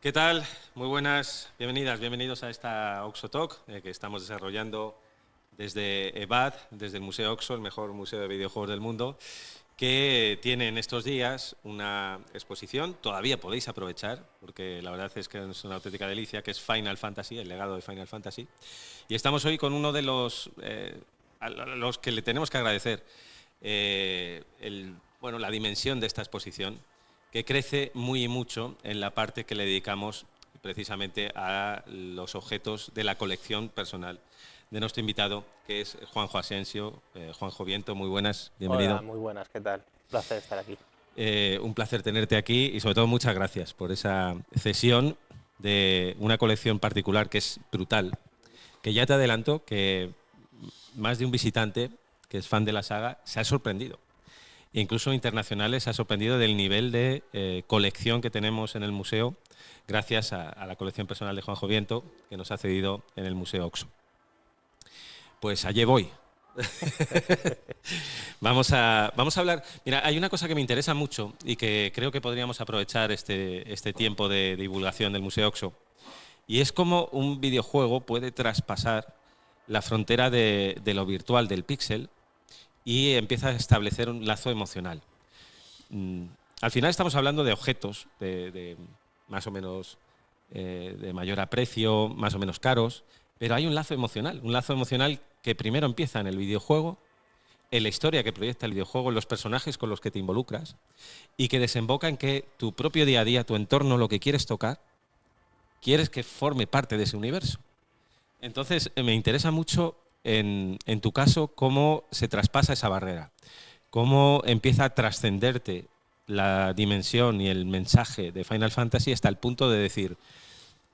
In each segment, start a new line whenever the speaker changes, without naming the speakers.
¿Qué tal? Muy buenas, bienvenidas, bienvenidos a esta Oxo Talk que estamos desarrollando desde EBAD, desde el Museo Oxo, el mejor museo de videojuegos del mundo, que tiene en estos días una exposición, todavía podéis aprovechar, porque la verdad es que es una auténtica delicia, que es Final Fantasy, el legado de Final Fantasy. Y estamos hoy con uno de a los que le tenemos que agradecer la dimensión de esta exposición, que crece muy y mucho en la parte que le dedicamos precisamente a los objetos de la colección personal de nuestro invitado, que es Juanjo Asensio. Juanjo Viento, muy buenas,
Hola,
bienvenido.
muy buenas, ¿qué tal? Placer estar aquí.
Un placer tenerte aquí y sobre todo muchas gracias por esa cesión de una colección particular que es brutal, que ya te adelanto que más de un visitante que es fan de la saga se ha sorprendido. Incluso internacionales se ha sorprendido del nivel de colección que tenemos en el museo gracias a la colección personal de Juanjo Viento que nos ha cedido en el Museo Oxo. Pues allí voy. Vamos a hablar. Mira, hay una cosa que me interesa mucho y que creo que podríamos aprovechar este tiempo de divulgación del Museo Oxo, y es cómo un videojuego puede traspasar la frontera de lo virtual, del píxel, y empieza a establecer un lazo emocional. Al final estamos hablando de objetos de más o menos de mayor aprecio, más o menos caros, pero hay un lazo emocional que primero empieza en el videojuego, en la historia que proyecta el videojuego, en los personajes con los que te involucras, y que desemboca en que tu propio día a día, tu entorno, lo que quieres tocar, quieres que forme parte de ese universo. Entonces, me interesa mucho en tu caso cómo se traspasa esa barrera, cómo empieza a trascenderte la dimensión y el mensaje de Final Fantasy hasta el punto de decir,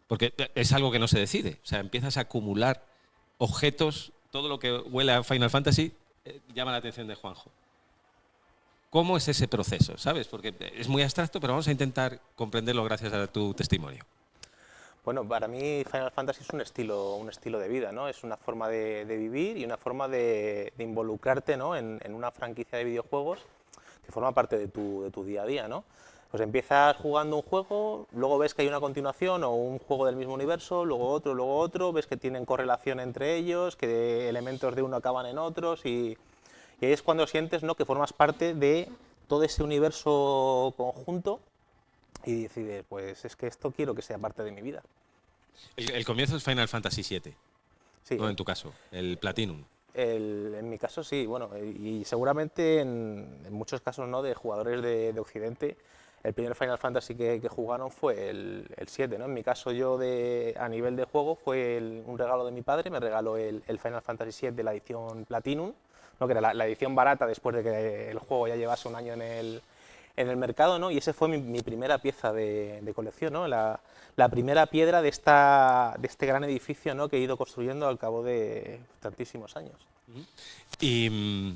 porque es algo que no se decide, o sea, empiezas a acumular objetos, todo lo que huele a Final Fantasy llama la atención de Juanjo. ¿Cómo es ese proceso? ¿Sabes? Porque es muy abstracto, pero vamos a intentar comprenderlo gracias a tu testimonio.
Bueno, para mí Final Fantasy es un estilo de vida, ¿no? Es una forma de vivir y una forma de involucrarte, ¿no? En una franquicia de videojuegos que forma parte de tu día a día, ¿no? Pues empiezas jugando un juego, luego ves que hay una continuación o un juego del mismo universo, luego otro, ves que tienen correlación entre ellos, que elementos de uno acaban en otros y ahí es cuando sientes, ¿no? Que formas parte de todo ese universo conjunto y decides, pues es que esto quiero que sea parte de mi vida.
El comienzo es Final Fantasy VII,
Sí,
¿no? En tu caso, el Platinum.
en mi caso sí, bueno, y seguramente en muchos casos no de jugadores de Occidente, el primer Final Fantasy que jugaron fue el 7, ¿no? En mi caso yo a nivel de juego fue un regalo de mi padre, me regaló el Final Fantasy 7 de la edición Platinum, ¿no? Que era la edición barata después de que el juego ya llevase un año en el mercado, ¿no? Y ese fue mi primera pieza de colección, ¿no? La primera piedra de este gran edificio, ¿no? Que he ido construyendo al cabo de tantísimos años.
Y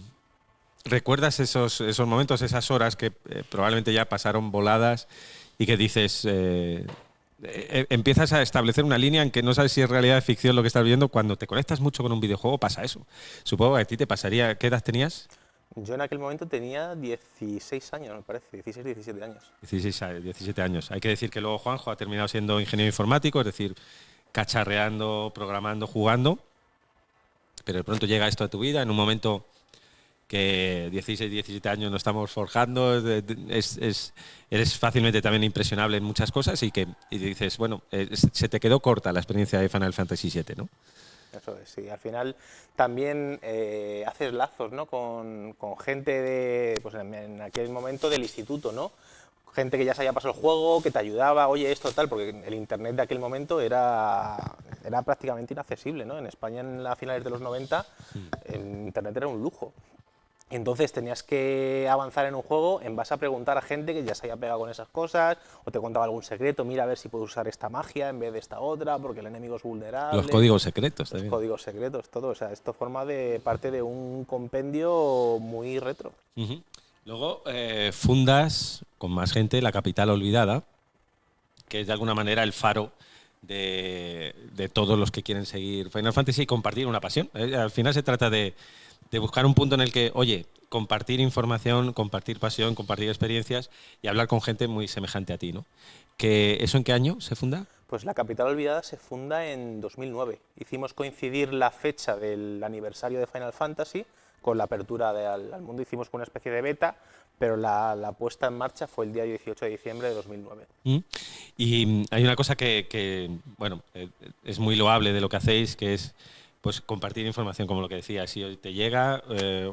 recuerdas esos momentos, esas horas que probablemente ya pasaron voladas y que dices, empiezas a establecer una línea en que no sabes si es realidad o ficción lo que estás viendo. Cuando te conectas mucho con un videojuego pasa eso. Supongo que a ti te pasaría. ¿Qué edad tenías?
Yo en aquel momento tenía 16 años, me parece, 16, 17 años.
17 años. Hay que decir que luego Juanjo ha terminado siendo ingeniero informático, es decir, cacharreando, programando, jugando, pero de pronto llega esto a tu vida en un momento que 16, 17 años nos estamos forjando, eres fácilmente también impresionable en muchas cosas y dices, bueno, se te quedó corta la experiencia de Final Fantasy VII, ¿no?
Eso es, sí. Al final también haces lazos, ¿no? Con gente pues en aquel momento del instituto, ¿no? Gente que ya se había pasado el juego, que te ayudaba, oye, esto tal, porque el internet de aquel momento era prácticamente inaccesible, ¿no? En España en las finales de los 90 el internet era un lujo. Entonces tenías que avanzar en un juego en base a preguntar a gente que ya se había pegado con esas cosas, o te contaba algún secreto, mira a ver si puedo usar esta magia en vez de esta otra, porque el enemigo es
Los
vulnerable,
códigos secretos
los
también.
códigos secretos, todo. O sea, esto forma parte de un compendio muy retro.
Ujú. Luego fundas con más gente La Capital Olvidada, que es de alguna manera el faro de todos los que quieren seguir Final Fantasy y compartir una pasión. Al final se trata de buscar un punto en el que, oye, compartir información, compartir pasión, compartir experiencias y hablar con gente muy semejante a ti, ¿no? ¿Eso en qué año se funda?
Pues La Capital Olvidada se funda en 2009. Hicimos coincidir la fecha del aniversario de Final Fantasy con la apertura al mundo. Hicimos una especie de beta, pero la puesta en marcha fue el día 18 de diciembre de 2009.
Y hay una cosa bueno, es muy loable de lo que hacéis, que es pues compartir información, como lo que decía. Si te llega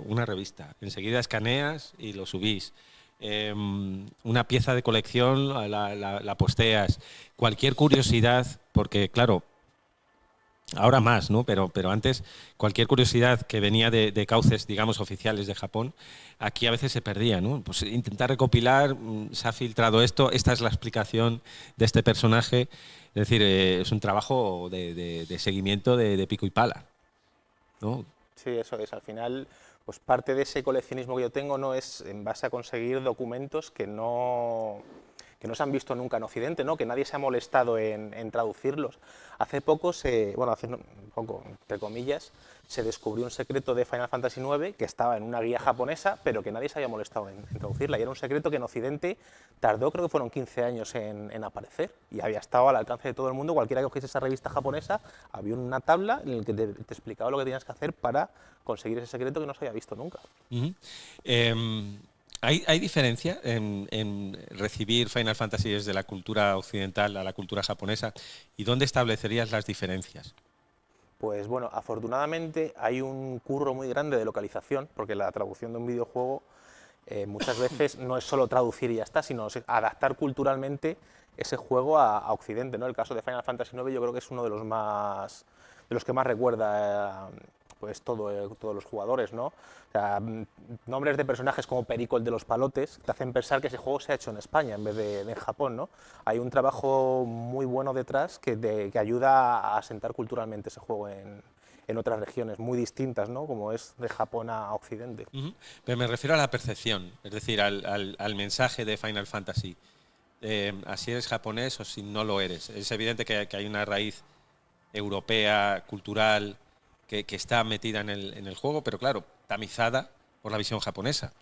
una revista, enseguida escaneas y lo subís. Una pieza de colección la posteas. Cualquier curiosidad, porque claro, ahora más, ¿no? Pero antes, cualquier curiosidad que venía de cauces, digamos, oficiales de Japón, aquí a veces se perdía, ¿no? Pues intentar recopilar, se ha filtrado esto, esta es la explicación de este personaje. Es decir, es un trabajo de seguimiento de pico y pala, ¿no?
Sí, eso es. Al final, pues parte de ese coleccionismo que yo tengo no es en base a conseguir documentos que no se han visto nunca en Occidente, ¿no? Que nadie se ha molestado en traducirlos. Hace poco, poco, entre comillas, se descubrió un secreto de Final Fantasy IX que estaba en una guía japonesa, pero que nadie se había molestado en traducirla. Y era un secreto que en Occidente tardó, creo que fueron 15 años en aparecer, y había estado al alcance de todo el mundo. Cualquiera que cogiese esa revista japonesa, había una tabla en la que te explicaba lo que tenías que hacer para conseguir ese secreto que no se había visto nunca.
Uh-huh. ¿Hay diferencia en recibir Final Fantasy desde la cultura occidental a la cultura japonesa? ¿Y dónde establecerías las diferencias?
Pues bueno, afortunadamente hay un curro muy grande de localización, porque la traducción de un videojuego muchas veces no es solo traducir y ya está, sino adaptar culturalmente ese juego a Occidente, ¿no? El caso de Final Fantasy IX yo creo que es uno de los que más recuerda pues todos los jugadores, ¿no? O sea, nombres de personajes como Perico el de los palotes te hacen pensar que ese juego se ha hecho en España en vez de en Japón, ¿no? Hay un trabajo muy bueno detrás que ayuda a asentar culturalmente ese juego en otras regiones muy distintas, ¿no? Como es de Japón a Occidente.
Uh-huh. Pero me refiero a la percepción, es decir, al mensaje de Final Fantasy. Así eres japonés o si no lo eres. Es evidente que hay una raíz europea, cultural, que está metida en el juego, pero claro, tamizada por la visión japonesa.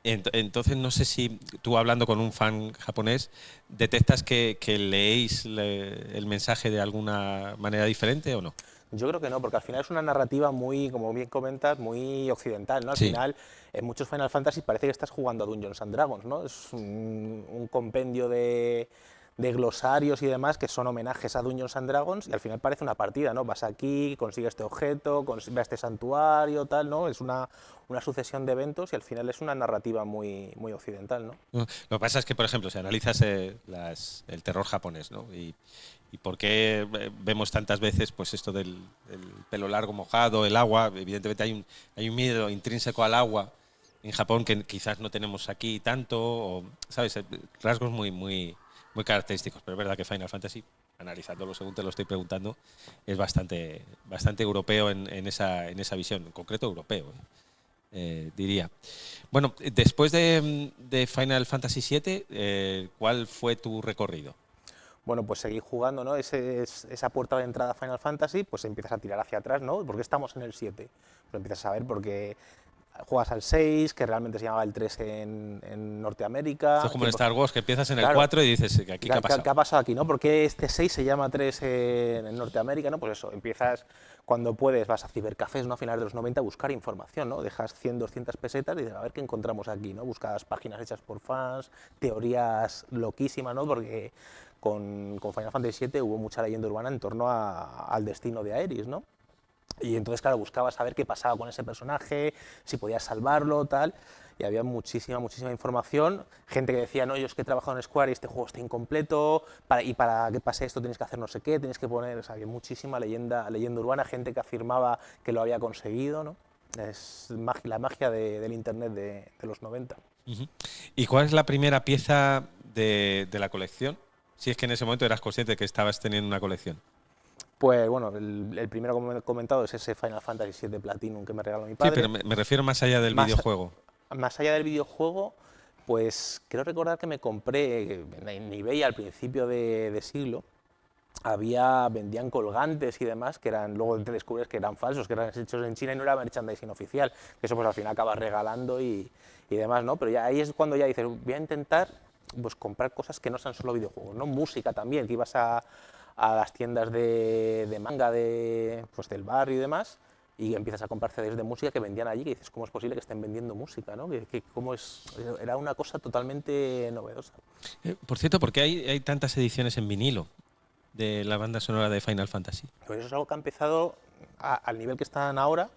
Entonces, no sé si tú, hablando con un fan japonés, detectas que leéis el mensaje de alguna manera diferente o no.
Yo creo que no, porque al final es una narrativa muy, como bien comentas, muy occidental, ¿no? Al
Sí.
final, en muchos Final Fantasy parece que estás jugando a Dungeons and Dragons, ¿no? Es un compendio de glosarios y demás que son homenajes a Dungeons and Dragons, y al final parece una partida, ¿no? Vas aquí, consigues este objeto, ve a este santuario, tal, ¿no? Es una sucesión de eventos y al final es una narrativa muy, muy occidental, ¿no?
Lo que pasa es que, por ejemplo, si analizas el terror japonés, ¿no? Y por qué vemos tantas veces pues esto del pelo largo mojado, el agua. Evidentemente hay un miedo intrínseco al agua en Japón que quizás no tenemos aquí tanto, o, ¿sabes? Rasgos muy característicos. Pero es verdad que Final Fantasy, analizándolo según te lo estoy preguntando, es bastante europeo en esa visión, en concreto europeo, diría. Bueno, después de Final Fantasy VII, ¿cuál fue tu recorrido?
Bueno, pues seguir jugando, ¿no? Esa puerta de entrada a Final Fantasy, pues empiezas a tirar hacia atrás, ¿no? ¿Por qué estamos en el 7? Pues empiezas a ver porque juegas al 6, que realmente se llamaba el 3 en
Esto
Norteamérica.
es como en Star Wars, que empiezas en el
Claro,
4 y dices, ¿aquí qué ha pasado?
¿qué ha pasado aquí, no? ¿Por qué este 6 se llama 3 en Norteamérica, no? Pues eso, empiezas cuando puedes, vas a cibercafés, ¿no? A finales de los 90 a buscar información, ¿no? Dejas 100, 200 pesetas y dices, a ver qué encontramos aquí, ¿no? Buscas páginas hechas por fans, teorías loquísimas, ¿no? Porque con Final Fantasy VII hubo mucha leyenda urbana en torno al destino de Aeris, ¿no? Y entonces, claro, buscaba saber qué pasaba con ese personaje, si podías salvarlo, tal, y había muchísima información, gente que decía, no, yo es que he trabajado en Square y este juego está incompleto, y para que pase esto tienes que hacer no sé qué, tienes que poner, o sea, había muchísima leyenda urbana, gente que afirmaba que lo había conseguido, ¿no? Es la magia del internet de los 90.
Uh-huh. ¿Y cuál es la primera pieza de la colección? Si es que en ese momento eras consciente de que estabas teniendo una colección.
Pues bueno, el primero que he comentado es ese Final Fantasy VII Platinum que me regaló mi
Sí,
padre.
pero me refiero más allá del
Más,
videojuego.
más allá del videojuego, pues creo recordar que me compré en eBay al principio de siglo, vendían colgantes y demás que eran, luego te descubres que eran falsos, que eran hechos en China y no era merchandising oficial, que eso pues al final acabas regalando y demás, ¿no? Pero ya ahí es cuando ya dices, voy a intentar pues comprar cosas que no sean solo videojuegos, ¿no? Música también, que ibas a las tiendas de manga pues del barrio y demás, y empiezas a comprar CDs de música que vendían allí, que dices, ¿cómo es posible que estén vendiendo música, ¿no? Cómo es, era una cosa totalmente novedosa.
Por cierto, ¿por qué hay tantas ediciones en vinilo de la banda sonora de Final Fantasy?
Pues eso es algo que ha empezado al nivel que están ahora,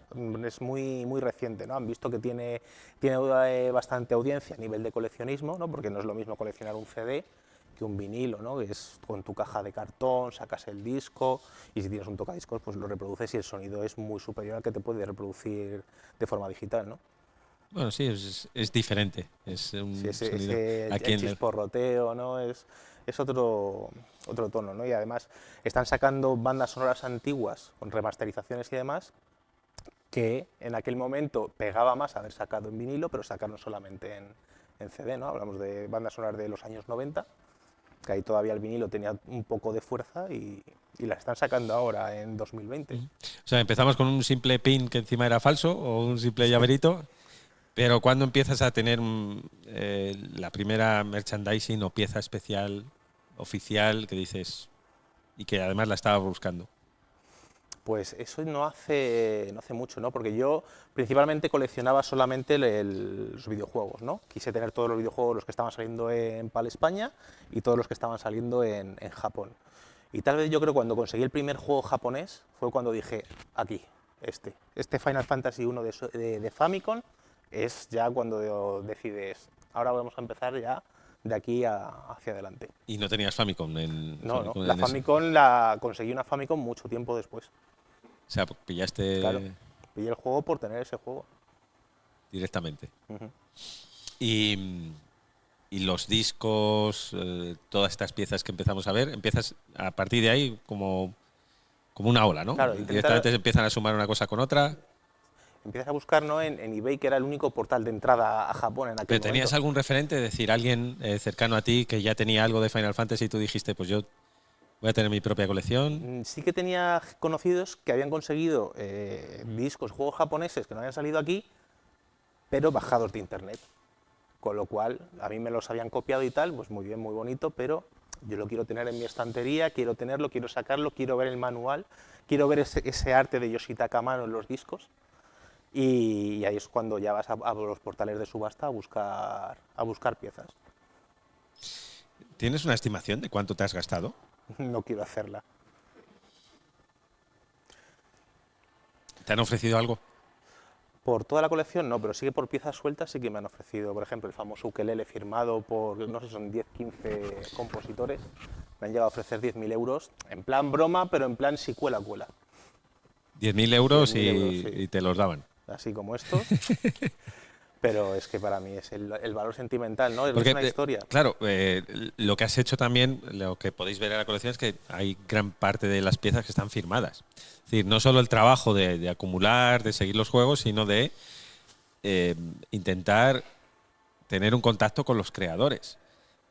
es muy reciente, ¿no? Han visto que tiene bastante audiencia a nivel de coleccionismo, ¿no? Porque no es lo mismo coleccionar un CD que un vinilo, ¿no? Que es con tu caja de cartón, sacas el disco y si tienes un tocadiscos pues lo reproduces y el sonido es muy superior al que te puede reproducir de forma digital, ¿no?
Bueno, sí, es diferente. Es
Sí,
un
ese,
sonido.
el chisporroteo, ¿no? Es otro tono, ¿no? Y además están sacando bandas sonoras antiguas con remasterizaciones y demás que en aquel momento pegaba más haber sacado en vinilo, pero sacaron solamente en CD, ¿no? Hablamos de bandas sonoras de los años 90, que ahí todavía el vinilo tenía un poco de fuerza y las están sacando ahora en 2020.
O sea, empezamos con un simple pin que encima era falso o un simple llaverito, pero cuando empiezas a tener la primera merchandising o pieza especial oficial que dices y que además la estaba buscando.
Pues eso no hace mucho, ¿no? Porque yo principalmente coleccionaba solamente los videojuegos, ¿no? Quise tener todos los videojuegos, los que estaban saliendo en PAL España y todos los que estaban saliendo en Japón. Y tal vez yo creo que cuando conseguí el primer juego japonés fue cuando dije, aquí, este Final Fantasy 1 de Famicom es ya cuando decides, ahora vamos a empezar ya de aquí hacia adelante.
Y no tenías Famicom en,
No, no,
Famicom
la
en ese.
Famicom la conseguí una Famicom mucho tiempo después.
O sea,
Claro,
pillaste
pillé el juego por tener ese juego.
directamente.
Ujú.
Y, y los discos, todas estas piezas que empezamos a ver, empiezas a partir de ahí como una ola, ¿no?
Claro,
Directamente se empiezan a sumar una cosa con otra.
empiezas a buscar, ¿no? en eBay, que era el único portal de entrada a Japón en aquel
¿Pero
momento.
tenías algún referente? Es decir, alguien cercano a ti que ya tenía algo de Final Fantasy y tú dijiste, pues yo voy a tener mi propia colección.
Sí que tenía conocidos que habían conseguido discos, juegos japoneses que no habían salido aquí, pero bajados de internet. Con lo cual, a mí me los habían copiado y tal, pues muy bien, muy bonito, pero yo lo quiero tener en mi estantería, quiero tenerlo, quiero sacarlo, quiero ver el manual, quiero ver ese arte de Yoshitaka Amano en los discos. Y ahí es cuando ya vas a los portales de subasta a buscar piezas.
¿Tienes una estimación de cuánto te has gastado?
No quiero hacerla.
¿Te han ofrecido algo?
Por toda la colección no, pero sí que por piezas sueltas sí que me han ofrecido, por ejemplo, el famoso ukelele firmado por, no sé, son 10, 15 compositores. Me han llegado a ofrecer 10.000 euros, en plan broma, pero en plan si cuela, cuela.
10.000 euros
10.000 euros,
y
sí,
te los daban.
así como estos. Pero es que para mí es el valor sentimental, ¿no? Es
Porque,
una historia.
claro, lo que has hecho también, lo que podéis ver en la colección es que hay gran parte de las piezas que están firmadas. Es decir, no solo el trabajo de acumular, de seguir los juegos, sino de intentar tener un contacto con los creadores.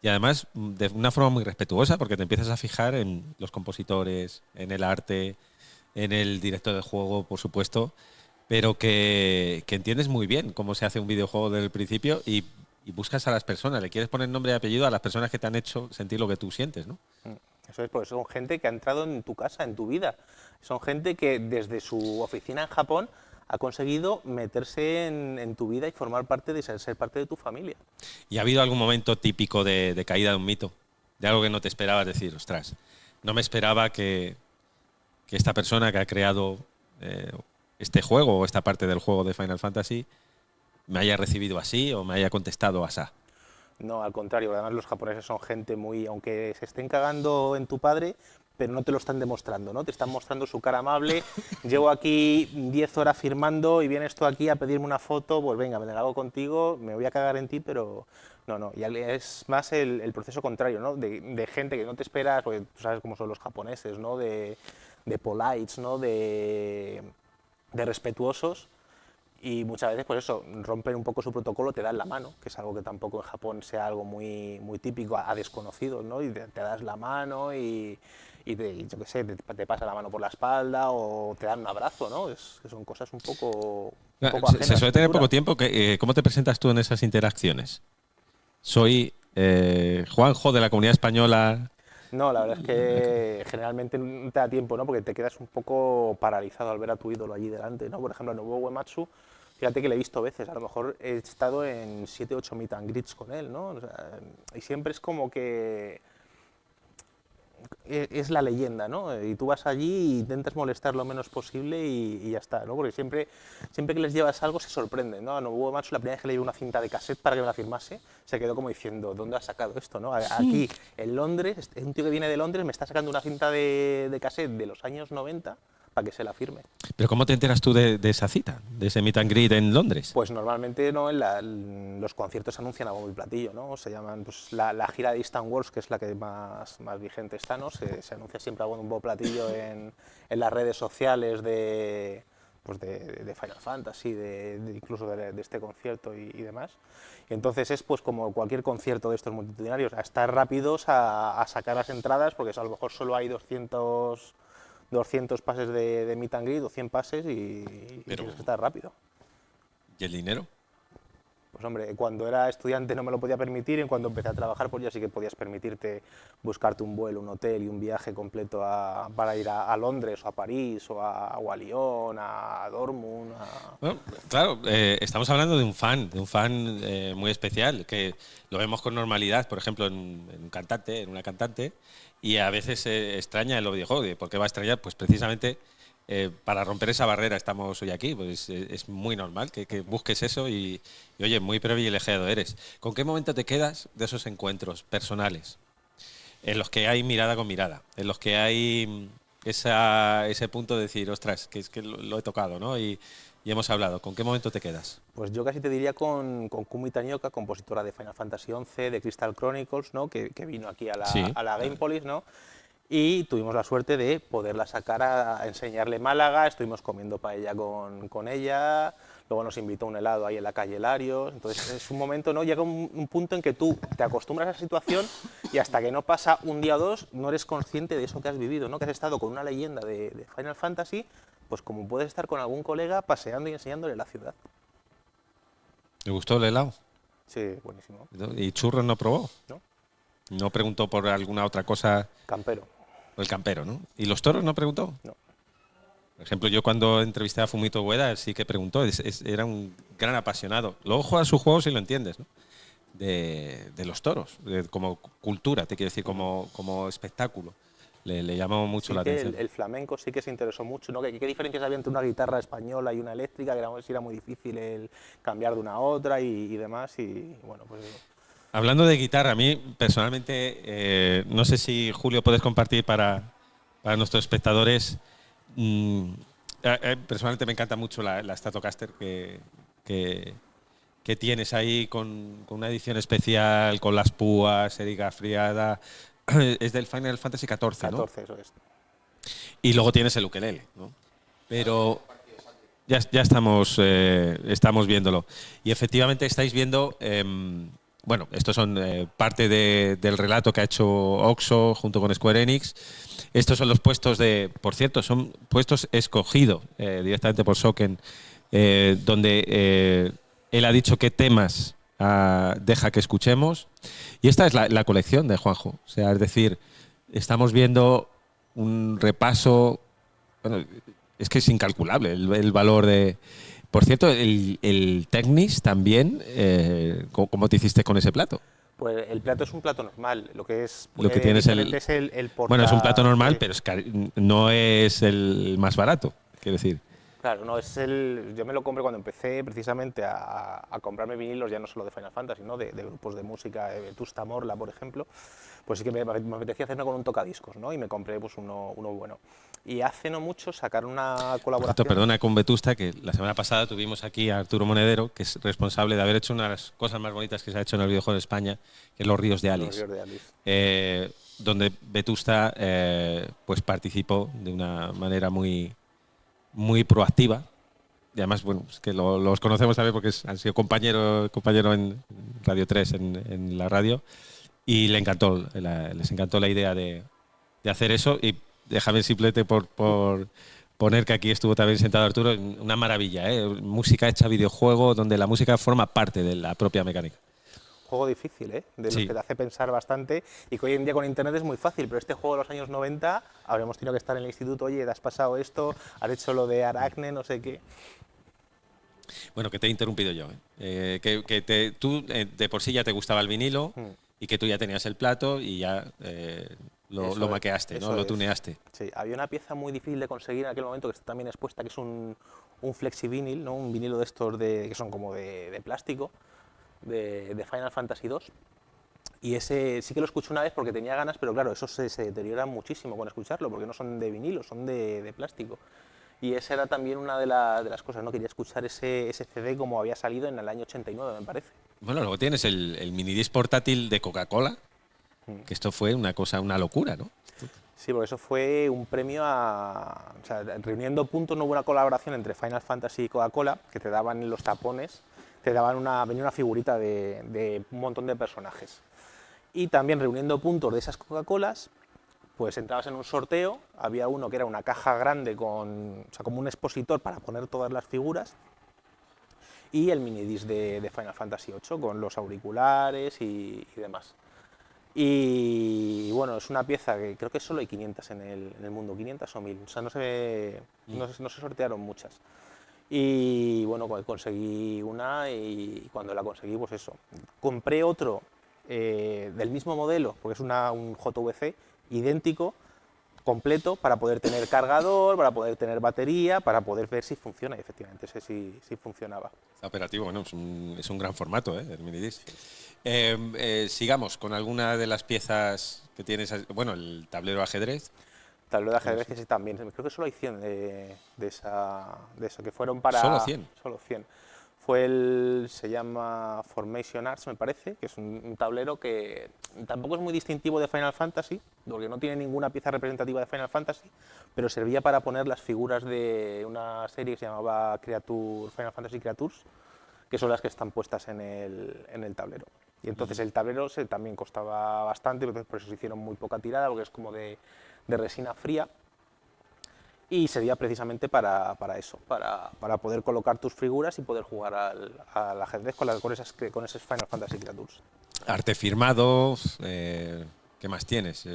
Y además, de una forma muy respetuosa, porque te empiezas a fijar en los compositores, en el arte, en el director del juego, por supuesto, pero que entiendes muy bien cómo se hace un videojuego desde el principio y buscas a las personas, le quieres poner nombre y apellido a las personas que te han hecho sentir lo que tú sientes, ¿no?
Eso es, porque son gente que ha entrado en tu casa, en tu vida. Son gente que desde su oficina en Japón ha conseguido meterse en tu vida y formar parte de ser parte de tu familia.
¿Y ha habido algún momento típico de caída de un mito? De algo que no te esperabas decir, ostras, no me esperaba que esta persona que ha creado este juego o esta parte del juego de Final Fantasy me haya recibido así o me haya contestado así.
No, al contrario, además los japoneses son gente muy, aunque se estén cagando en tu padre, pero no te lo están demostrando, ¿no? Te están mostrando su cara amable. Llevo aquí 10 horas firmando y vienes tú aquí a pedirme una foto, pues venga, me la hago contigo, me voy a cagar en ti, pero no, no. Y es más el proceso contrario, ¿no? De gente que no te esperas, porque tú sabes cómo son los japoneses, ¿no? De polites, ¿no? De respetuosos Y muchas veces, pues eso, rompen un poco su protocolo, te dan la mano, que es algo que tampoco en Japón sea algo muy típico a desconocidos, ¿no? Y te das la mano yo qué sé, te pasa la mano por la espalda o te dan un abrazo, ¿no? Que son cosas un poco
Se
ajenas a su
suele tener
cultura.
poco tiempo. ¿Cómo te presentas tú en esas interacciones? Soy Juanjo de la Comunidad Española.
No, la verdad es que generalmente no te da tiempo, ¿no? Porque te quedas un poco paralizado al ver a tu ídolo allí delante, ¿no? Por ejemplo, a Nobuo Uematsu, fíjate que le he visto veces, a lo mejor he estado en 7 8 meet and greets con él, ¿no? O sea, y siempre es como que es la leyenda, ¿no? Y tú vas allí e intentas molestar lo menos posible y ya está, ¿no? Porque siempre que les llevas algo se sorprenden, ¿no? A Nobuo Uematsu, la primera vez que le llevé una cinta de cassette para que me la firmase, se quedó como diciendo, ¿dónde has sacado esto, no? Aquí, en Londres, un tío que viene de Londres me está sacando una cinta de cassette de los años 90 para que se la firme.
Pero ¿cómo te enteras tú de esa cita, de ese meet and greet en Londres?
Pues normalmente no, los conciertos se anuncian a bombo y platillo, ¿no? Se llaman pues, la gira de Instant Wars, que es la que más vigente está, ¿no? Se anuncia siempre a bombo y platillo en las redes sociales de Final Fantasy, incluso de este concierto y demás. Y entonces es pues como cualquier concierto de estos multitudinarios, a estar rápidos a sacar las entradas, porque a lo mejor solo hay 200 pases de meet and greet o 100 pases y
Pero,
tienes que estar rápido.
¿y el dinero?
Pues hombre, cuando era estudiante no me lo podía permitir y cuando empecé a trabajar pues ya sí que podías permitirte buscarte un vuelo, un hotel y un viaje completo para ir a Londres o a París o a Lyon, a Dortmund.
Bueno, claro, estamos hablando de un fan muy especial, que lo vemos con normalidad, por ejemplo, en un cantante, en una cantante, y a veces extraña en los videojuegos. ¿Por qué va a extrañar? Pues precisamente para romper esa barrera estamos hoy aquí. Pues es muy normal que busques eso y, oye, muy privilegiado eres. ¿Con qué momento te quedas de esos encuentros personales? En los que hay mirada con mirada, en los que hay ese punto de decir, ostras, que es que lo he tocado, ¿no? Y hemos hablado. ¿Con qué momento te quedas?
Pues yo casi te diría con Kumi Tanioka, compositora de Final Fantasy XI, de Crystal Chronicles, ¿no? que vino aquí a
Sí.
la Gamepolis, ¿no? Y tuvimos la suerte de poderla sacar a enseñarle Málaga, estuvimos comiendo paella con ella, luego nos invitó a un helado ahí en la calle Larios, entonces es un momento, ¿no? Llega un punto en que tú te acostumbras a esa situación y hasta que no pasa un día o dos no eres consciente de eso que has vivido, ¿no? Que has estado con una leyenda de Final Fantasy, pues como puedes estar con algún colega paseando y enseñándole la ciudad.
¿Le gustó el helado?
Sí, buenísimo,
¿Y churros no probó?
¿no?
No preguntó por alguna otra cosa,
Campero,
por el campero, ¿no? ¿Y los toros no preguntó?
¿no?
Por ejemplo, yo cuando entrevisté a Fumito Ueda sí que preguntó, era un gran apasionado. Luego juega sus juegos y lo entiendes, ¿no? De los toros, como cultura, te quiero decir, como espectáculo. Le llamó mucho
Sí
la
que
atención.
el flamenco sí que se interesó mucho, ¿no? ¿Qué diferencias había entre una guitarra española y una eléctrica? Que era muy difícil el cambiar de una a otra y demás. Y bueno, pues
Hablando de guitarra, a mí personalmente, no sé si Julio puedes compartir para nuestros espectadores. mm, Personalmente me encanta mucho la Stratocaster que, que tienes ahí con una edición especial, con las púas, serigafriada. Es del Final Fantasy XIV, ¿no?
14, eso es.
Y luego tienes el ukelele, ¿no? Pero ya estamos viéndolo. Y efectivamente estáis viendo, bueno, estos son parte del relato que ha hecho Oxo junto con Square Enix. Estos son los puestos por cierto, son puestos escogidos directamente por Soken, donde él ha dicho qué temas deja que escuchemos. Y esta es la colección de Juanjo. O sea, es decir, estamos viendo un repaso. Bueno, es que es incalculable el valor de. Por cierto, el Technis también, ¿cómo te hiciste con ese plato?
Pues el plato es un plato normal, lo que es
Lo que tienes
diferente es el
Bueno, es un plato normal,
sí.
pero no es el más barato, quiero decir.
Claro, no, yo me lo compré cuando empecé precisamente a comprarme vinilos, ya no solo de Final Fantasy, ¿no? de grupos de música, de Vetusta Morla, por ejemplo, pues sí que me apetecía hacerme con un tocadiscos, ¿no? Y me compré pues uno bueno. Y hace no mucho sacaron una
Por cierto,
colaboración.
perdona con Vetusta, que la semana pasada tuvimos aquí a Arturo Monedero, que es responsable de haber hecho una de las cosas más bonitas que se ha hecho en el videojuego de España, que es Los Ríos de
Los
Alice.
Ríos de Alice.
Donde Vetusta pues participó de una manera muy proactiva y además, bueno, es que los conocemos también porque han sido compañero en Radio 3, en la radio, y les encantó la idea de hacer eso. Y déjame simplemente por poner que aquí estuvo también sentado Arturo, una maravilla, ¿eh? Música hecha videojuego, donde la música forma parte de la propia mecánica.
Juego difícil, ¿eh? De los
Sí.
que te hace pensar bastante y que hoy en día con internet es muy fácil, pero este juego de los años 90 habríamos tenido que estar en el instituto, oye, te has pasado esto, has hecho lo de Aracne, no sé qué.
Bueno, que te he interrumpido yo. Tú de por sí ya te gustaba el vinilo
Mm.
y que tú ya tenías el plato y ya lo maqueaste, ¿no?
eso
Lo
es.
tuneaste.
Sí, había una pieza muy difícil de conseguir en aquel momento que está también expuesta, que es un flexivinil, ¿no? Un vinilo de estos que son como de plástico, de Final Fantasy II. Y ese sí que lo escuché una vez porque tenía ganas, pero claro, eso se deteriora muchísimo con escucharlo, porque no son de vinilo, son de plástico. Y esa era también una de las cosas, ¿no? Quería escuchar ese CD como había salido en el año 89, me parece.
Bueno, luego tienes el minidisc portátil de Coca-Cola, que esto fue una locura, ¿no?
Sí, porque eso fue un premio a... O sea, reuniendo puntos, no hubo una colaboración entre Final Fantasy y Coca-Cola, que te daban en los tapones, venía una figurita de un montón de personajes. Y también reuniendo puntos de esas Coca-Colas, pues entrabas en un sorteo, había uno que era una caja grande o sea, como un expositor para poner todas las figuras, y el minidisc de Final Fantasy VIII con los auriculares y demás. Y bueno, es una pieza que creo que solo hay 500 en el mundo, 500 o 1000, o sea, no se sortearon muchas. Y bueno, conseguí una y cuando la conseguí, pues eso. Compré otro del mismo modelo, porque es un JVC idéntico, completo, para poder tener cargador, para poder tener batería, para poder ver si funciona. Y efectivamente, ese sí funcionaba.
Está operativo, bueno, es un gran formato, ¿eh? El minidisc. Sigamos con alguna de las piezas que tienes. Bueno, el tablero ajedrez.
Tablero de ajedrez que sí también. Creo que solo hay 100 de eso, que fueron
Solo
para...
100.
Solo 100. Se llama Formation Arts, me parece, que es un tablero que tampoco es muy distintivo de Final Fantasy, porque no tiene ninguna pieza representativa de Final Fantasy, pero servía para poner las figuras de una serie que se llamaba Final Fantasy Creatures, que son las que están puestas en el tablero. Y entonces el tablero también costaba bastante, entonces por eso se hicieron muy poca tirada, porque es como de resina fría. Y sería precisamente para eso, para poder colocar tus figuras y poder jugar al ajedrez con esos Final Fantasy Creatures.
Arte firmado. ¿Qué más tienes?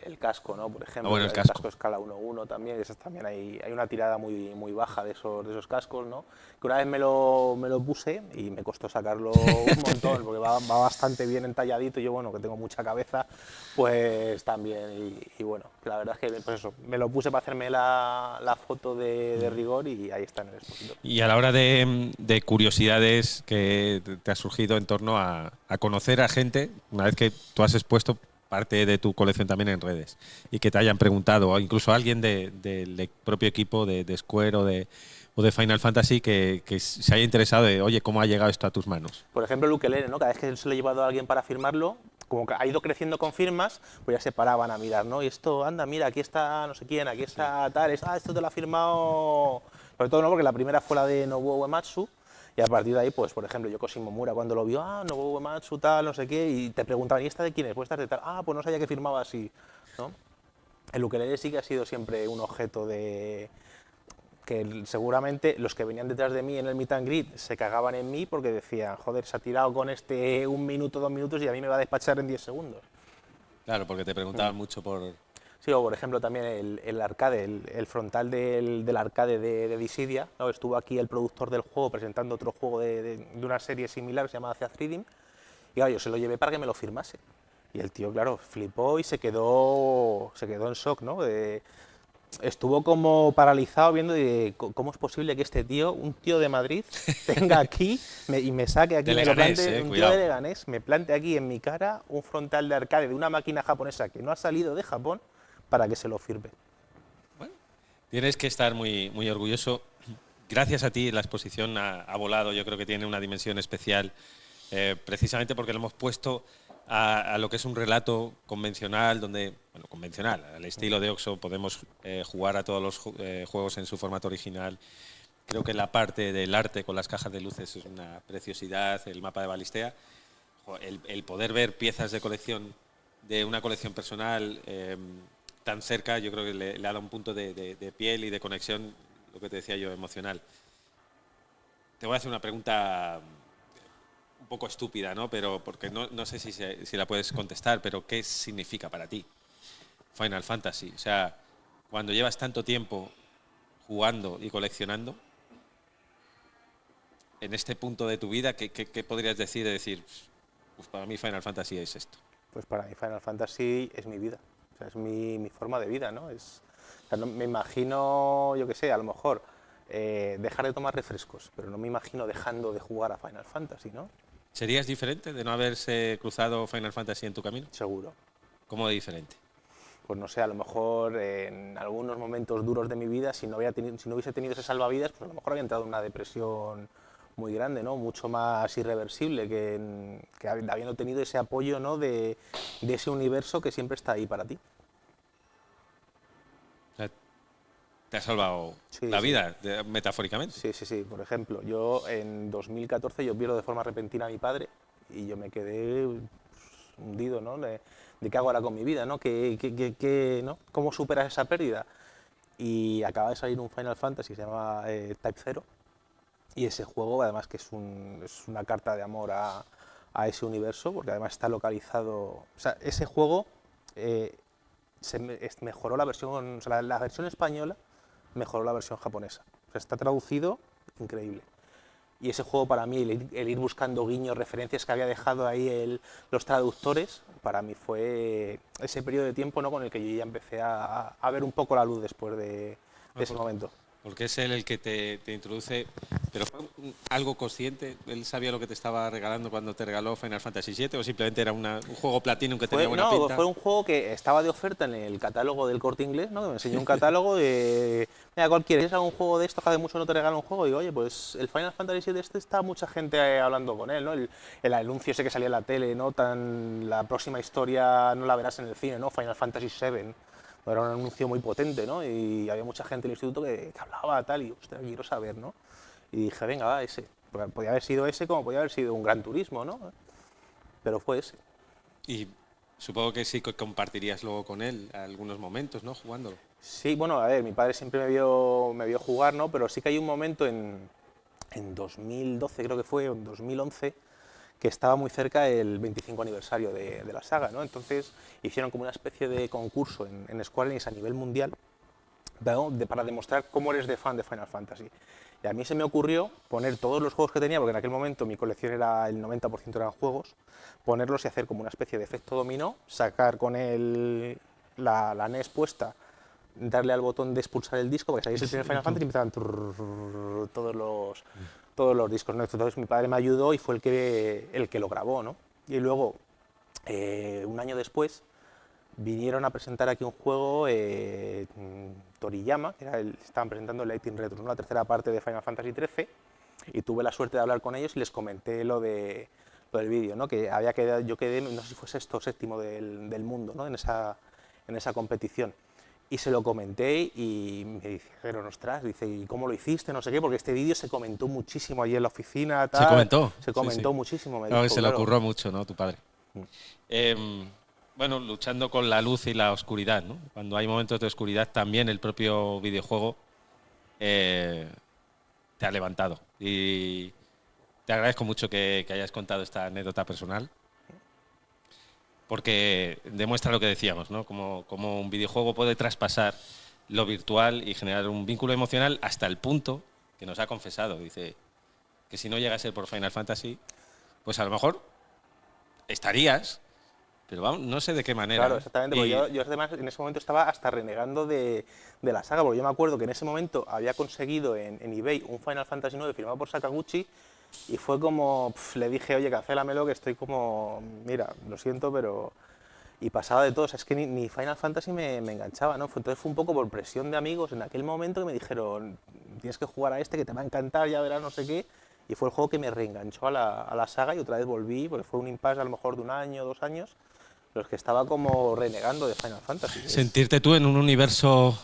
El casco, ¿no? Por ejemplo,
Bueno, el
el
casco.
casco escala 1:1 también, esas también hay una tirada muy baja de esos cascos, ¿no? Que una vez me lo puse y me costó sacarlo un montón, porque va bastante bien entalladito, y yo, bueno, que tengo mucha cabeza, pues también, y bueno, la verdad es que, pues eso, me lo puse para hacerme la foto de rigor y ahí está en el expositor.
Y a la hora de curiosidades que te ha surgido en torno a conocer a gente, una vez que tú has expuesto parte de tu colección también en redes y que te hayan preguntado, o incluso alguien del propio equipo de Square o de Final Fantasy que se haya interesado de, oye, ¿cómo ha llegado esto a tus manos?
Por ejemplo, el ukelele, ¿no? Cada vez que se lo he llevado a alguien para firmarlo, como que ha ido creciendo con firmas, pues ya se paraban a mirar, ¿no? Y esto, anda, mira, aquí está no sé quién, aquí está tal, esto te lo ha firmado... Sobre todo, ¿no? Porque la primera fue la de Nobuo Uematsu, y a partir de ahí, pues, por ejemplo, Yoko Shimomura, cuando lo vio, Nobuo Uematsu, tal, no sé qué, y te preguntaban, ¿y esta de quién es? Pues esta es de tal, pues no sabía que firmaba así, ¿no? El ukelele sí que ha sido siempre un objeto que seguramente los que venían detrás de mí en el meet and greet se cagaban en mí porque decían, joder, se ha tirado con este 1 minuto, 2 minutos y a mí me va a despachar en 10 segundos.
Claro, porque te preguntaban mucho por...
Sí, o por ejemplo también el arcade, el frontal del arcade de Dissidia, ¿no? Estuvo aquí el productor del juego presentando otro juego de una serie similar que se llama Theath Reading, y claro, yo se lo llevé para que me lo firmase. Y el tío, claro, flipó y se quedó en shock, ¿no? Estuvo como paralizado viendo cómo es posible que este tío, un tío de Madrid, tenga aquí y me saque aquí,
De
me lo
Leganés,
plante, un
cuidado.
tío de Leganés, me plante aquí en mi cara un frontal de arcade de una máquina japonesa que no ha salido de Japón para que se lo firme.
Bueno, tienes que estar muy orgulloso. Gracias a ti la exposición ha volado, yo creo que tiene una dimensión especial, precisamente porque lo hemos puesto a lo que es un relato convencional, donde, bueno, convencional, al estilo de Oxo, podemos jugar a todos los juegos en su formato original. Creo que la parte del arte con las cajas de luces es una preciosidad, el mapa de Balistea. El poder ver piezas de colección, de una colección personal tan cerca, yo creo que le ha dado un punto de piel y de conexión, lo que te decía yo, emocional. Te voy a hacer una pregunta un poco estúpida, ¿no? Pero porque no sé si la puedes contestar, pero ¿qué significa para ti Final Fantasy? O sea, cuando llevas tanto tiempo jugando y coleccionando, en este punto de tu vida, ¿qué podrías decir de decir, pues para mí Final Fantasy es esto?
Pues para mí Final Fantasy es mi vida, o sea, es mi forma de vida, ¿no? O sea, me imagino, yo qué sé, a lo mejor dejar de tomar refrescos, pero no me imagino dejando de jugar a Final Fantasy, ¿no?
¿Serías diferente de no haberse cruzado Final Fantasy en tu camino?
Seguro.
¿Cómo de diferente?
Pues no sé, a lo mejor en algunos momentos duros de mi vida, si no hubiese tenido ese salvavidas, pues a lo mejor había entrado en una depresión muy grande, ¿no? Mucho más irreversible, que habiendo tenido ese apoyo, ¿no? de ese universo que siempre está ahí para ti.
O sea, te ha salvado
Sí,
la
sí.
vida, metafóricamente.
Sí, sí, sí. Por ejemplo, yo en 2014 yo pierdo de forma repentina a mi padre y yo me quedé pues, hundido, ¿no? De qué hago ahora con mi vida, ¿no? ¿No? ¿Cómo superas esa pérdida? Y acaba de salir un Final Fantasy, se llama Type Zero, y ese juego, además que es una carta de amor a ese universo, porque además está localizado... O sea, ese juego eh, mejoró la versión, o sea, la versión española mejoró la versión japonesa. O sea, está traducido increíble. Y ese juego para mí, el ir buscando guiños, referencias que había dejado ahí los traductores, para mí fue ese periodo de tiempo, ¿no? Con el que yo ya empecé a ver un poco la luz después de ese momento.
Porque es él el que te introduce. Pero fue algo consciente. Él sabía lo que te estaba regalando cuando te regaló Final Fantasy VII, o simplemente era un juego Platinum que tenía buena
No,
pinta.
fue un juego que estaba de oferta en el catálogo del Corte Inglés, ¿no? Que me enseñó un catálogo de, mira, ¿cuál quieres? ¿Es algún juego de esto? Que hace mucho no te regalan un juego. Y digo, oye, pues el Final Fantasy VII este está mucha gente hablando con él, ¿no? El anuncio ese que salía en la tele, ¿no? La próxima historia no la verás en el cine, ¿no? Final Fantasy VII. Era un anuncio muy potente, ¿no? Y había mucha gente en el instituto que hablaba tal, y, ostras, quiero saber, ¿no? Y dije, venga, va, ese. Podía haber sido ese como podía haber sido un Gran Turismo, ¿no? Pero fue ese.
Y supongo que sí que compartirías luego con él algunos momentos, ¿no? Jugándolo.
Sí, bueno, a ver, mi padre siempre me vio jugar, ¿no? Pero sí que hay un momento en 2012, creo que fue, o en 2011, que estaba muy cerca el 25 aniversario de la saga, ¿no? Entonces hicieron como una especie de concurso en Square Enix a nivel mundial, ¿no? Para demostrar cómo eres de fan de Final Fantasy. Y a mí se me ocurrió poner todos los juegos que tenía, porque en aquel momento mi colección era el 90% eran juegos, ponerlos y hacer como una especie de efecto dominó, sacar con la NES puesta, darle al botón de expulsar el disco para que saliese el primer Final Fantasy y empezaban todos los discos, ¿no? Entonces mi padre me ayudó y fue el que lo grabó, ¿no? Y luego, un año después, vinieron a presentar aquí un juego, Toriyama, que estaban presentando el Lightning Retro, ¿no? La tercera parte de Final Fantasy XIII, y tuve la suerte de hablar con ellos y les comenté lo del vídeo, ¿no? Que había quedado, yo quedé, no sé si fue sexto o séptimo del mundo, ¿no? En esa competición. Y se lo comenté y me dijeron, ostras, dice, ¿y cómo lo hiciste? No sé qué, porque este vídeo se comentó muchísimo allí en la oficina,
Se
tal.
comentó.
Se
Sí, sí.
comentó muchísimo, me
Claro que
dijo,
se le
claro.
ocurrió mucho, ¿no? Tu padre. Bueno, luchando con la luz y la oscuridad, ¿no? Cuando hay momentos de oscuridad, también el propio videojuego te ha levantado. Y te agradezco mucho que hayas contado esta anécdota personal, porque demuestra lo que decíamos, ¿no? Como un videojuego puede traspasar lo virtual y generar un vínculo emocional hasta el punto que nos ha confesado. Dice que si no llega a ser por Final Fantasy, pues a lo mejor estarías, pero vamos, no sé de qué manera,
Claro,
¿eh?
exactamente, porque
Y
yo además en ese momento estaba hasta renegando de la saga, porque yo me acuerdo que en ese momento había conseguido en eBay un Final Fantasy IX firmado por Sakaguchi y fue como, le dije, oye, cancélamelo, que estoy como, mira, lo siento, pero... Y pasaba de todo, o sea, es que ni Final Fantasy me enganchaba, ¿no? Entonces fue un poco por presión de amigos en aquel momento que me dijeron, tienes que jugar a este, que te va a encantar, ya verás, no sé qué. y fue el juego que me reenganchó a la saga y otra vez volví, porque fue un impasse a lo mejor de un año, 2 años, los que estaba como renegando de Final Fantasy.
Sentirte tú en un universo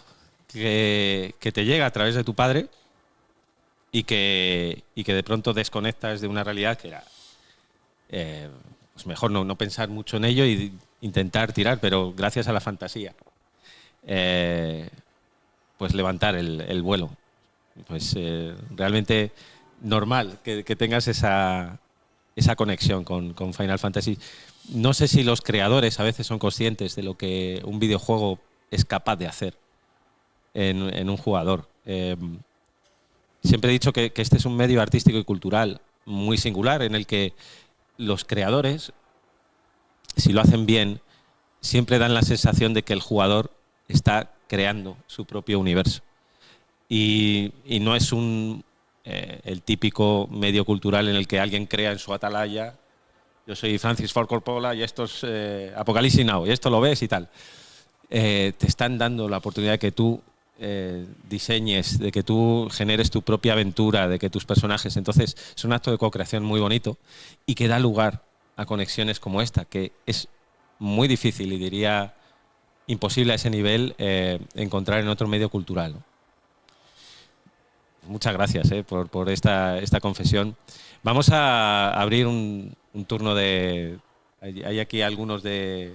que te llega a través de tu padre y que de pronto desconectas de una realidad que era pues mejor no pensar mucho en ello y intentar tirar, pero gracias a la fantasía pues levantar el vuelo. Pues realmente normal que tengas esa conexión con Final Fantasy. No sé si los creadores a veces son conscientes de lo que un videojuego es capaz de hacer en un jugador. Siempre he dicho que este es un medio artístico y cultural muy singular en el que los creadores, si lo hacen bien, siempre dan la sensación de que el jugador está creando su propio universo. Y no es el típico medio cultural en el que alguien crea en su atalaya: yo soy Francis Ford Coppola y esto es Apocalipsis Now, y esto lo ves y tal. Te están dando la oportunidad de que tú diseñes, de que tú generes tu propia aventura, de que tus personajes. Entonces, es un acto de co-creación muy bonito y que da lugar a conexiones como esta, que es muy difícil y diría imposible a ese nivel encontrar en otro medio cultural, ¿no? Muchas gracias por esta confesión. Vamos a abrir un turno de... Hay aquí algunos de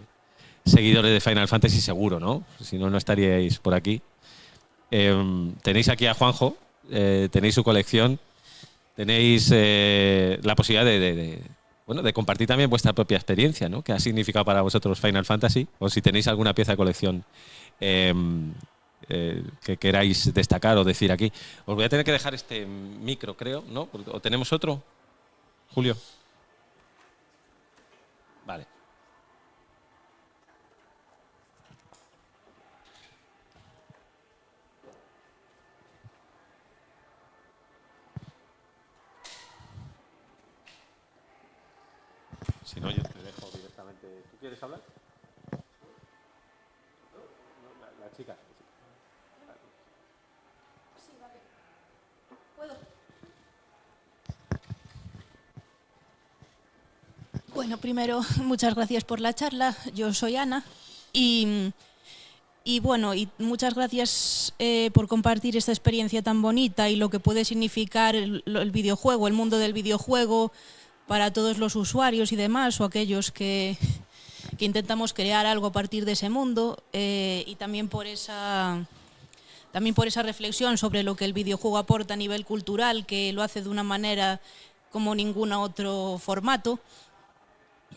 seguidores de Final Fantasy seguro, ¿no? Si no, no estaríais por aquí. Tenéis aquí a Juanjo, tenéis su colección, tenéis la posibilidad de compartir también vuestra propia experiencia, ¿no? ¿Qué ha significado para vosotros Final Fantasy? O si tenéis alguna pieza de colección que queráis destacar o decir aquí. Os voy a tener que dejar este micro, creo, ¿no? ¿O tenemos otro? Julio. Vale. Si no, yo te dejo directamente. ¿Tú quieres hablar? No, la chica.
Sí, vale. ¿Puedo? Bueno, primero, muchas gracias por la charla. Yo soy Ana y bueno, y muchas gracias por compartir esta experiencia tan bonita y lo que puede significar el videojuego, el mundo del videojuego para todos los usuarios y demás, o aquellos que intentamos crear algo a partir de ese mundo, y también por esa reflexión sobre lo que el videojuego aporta a nivel cultural, que lo hace de una manera como ningún otro formato.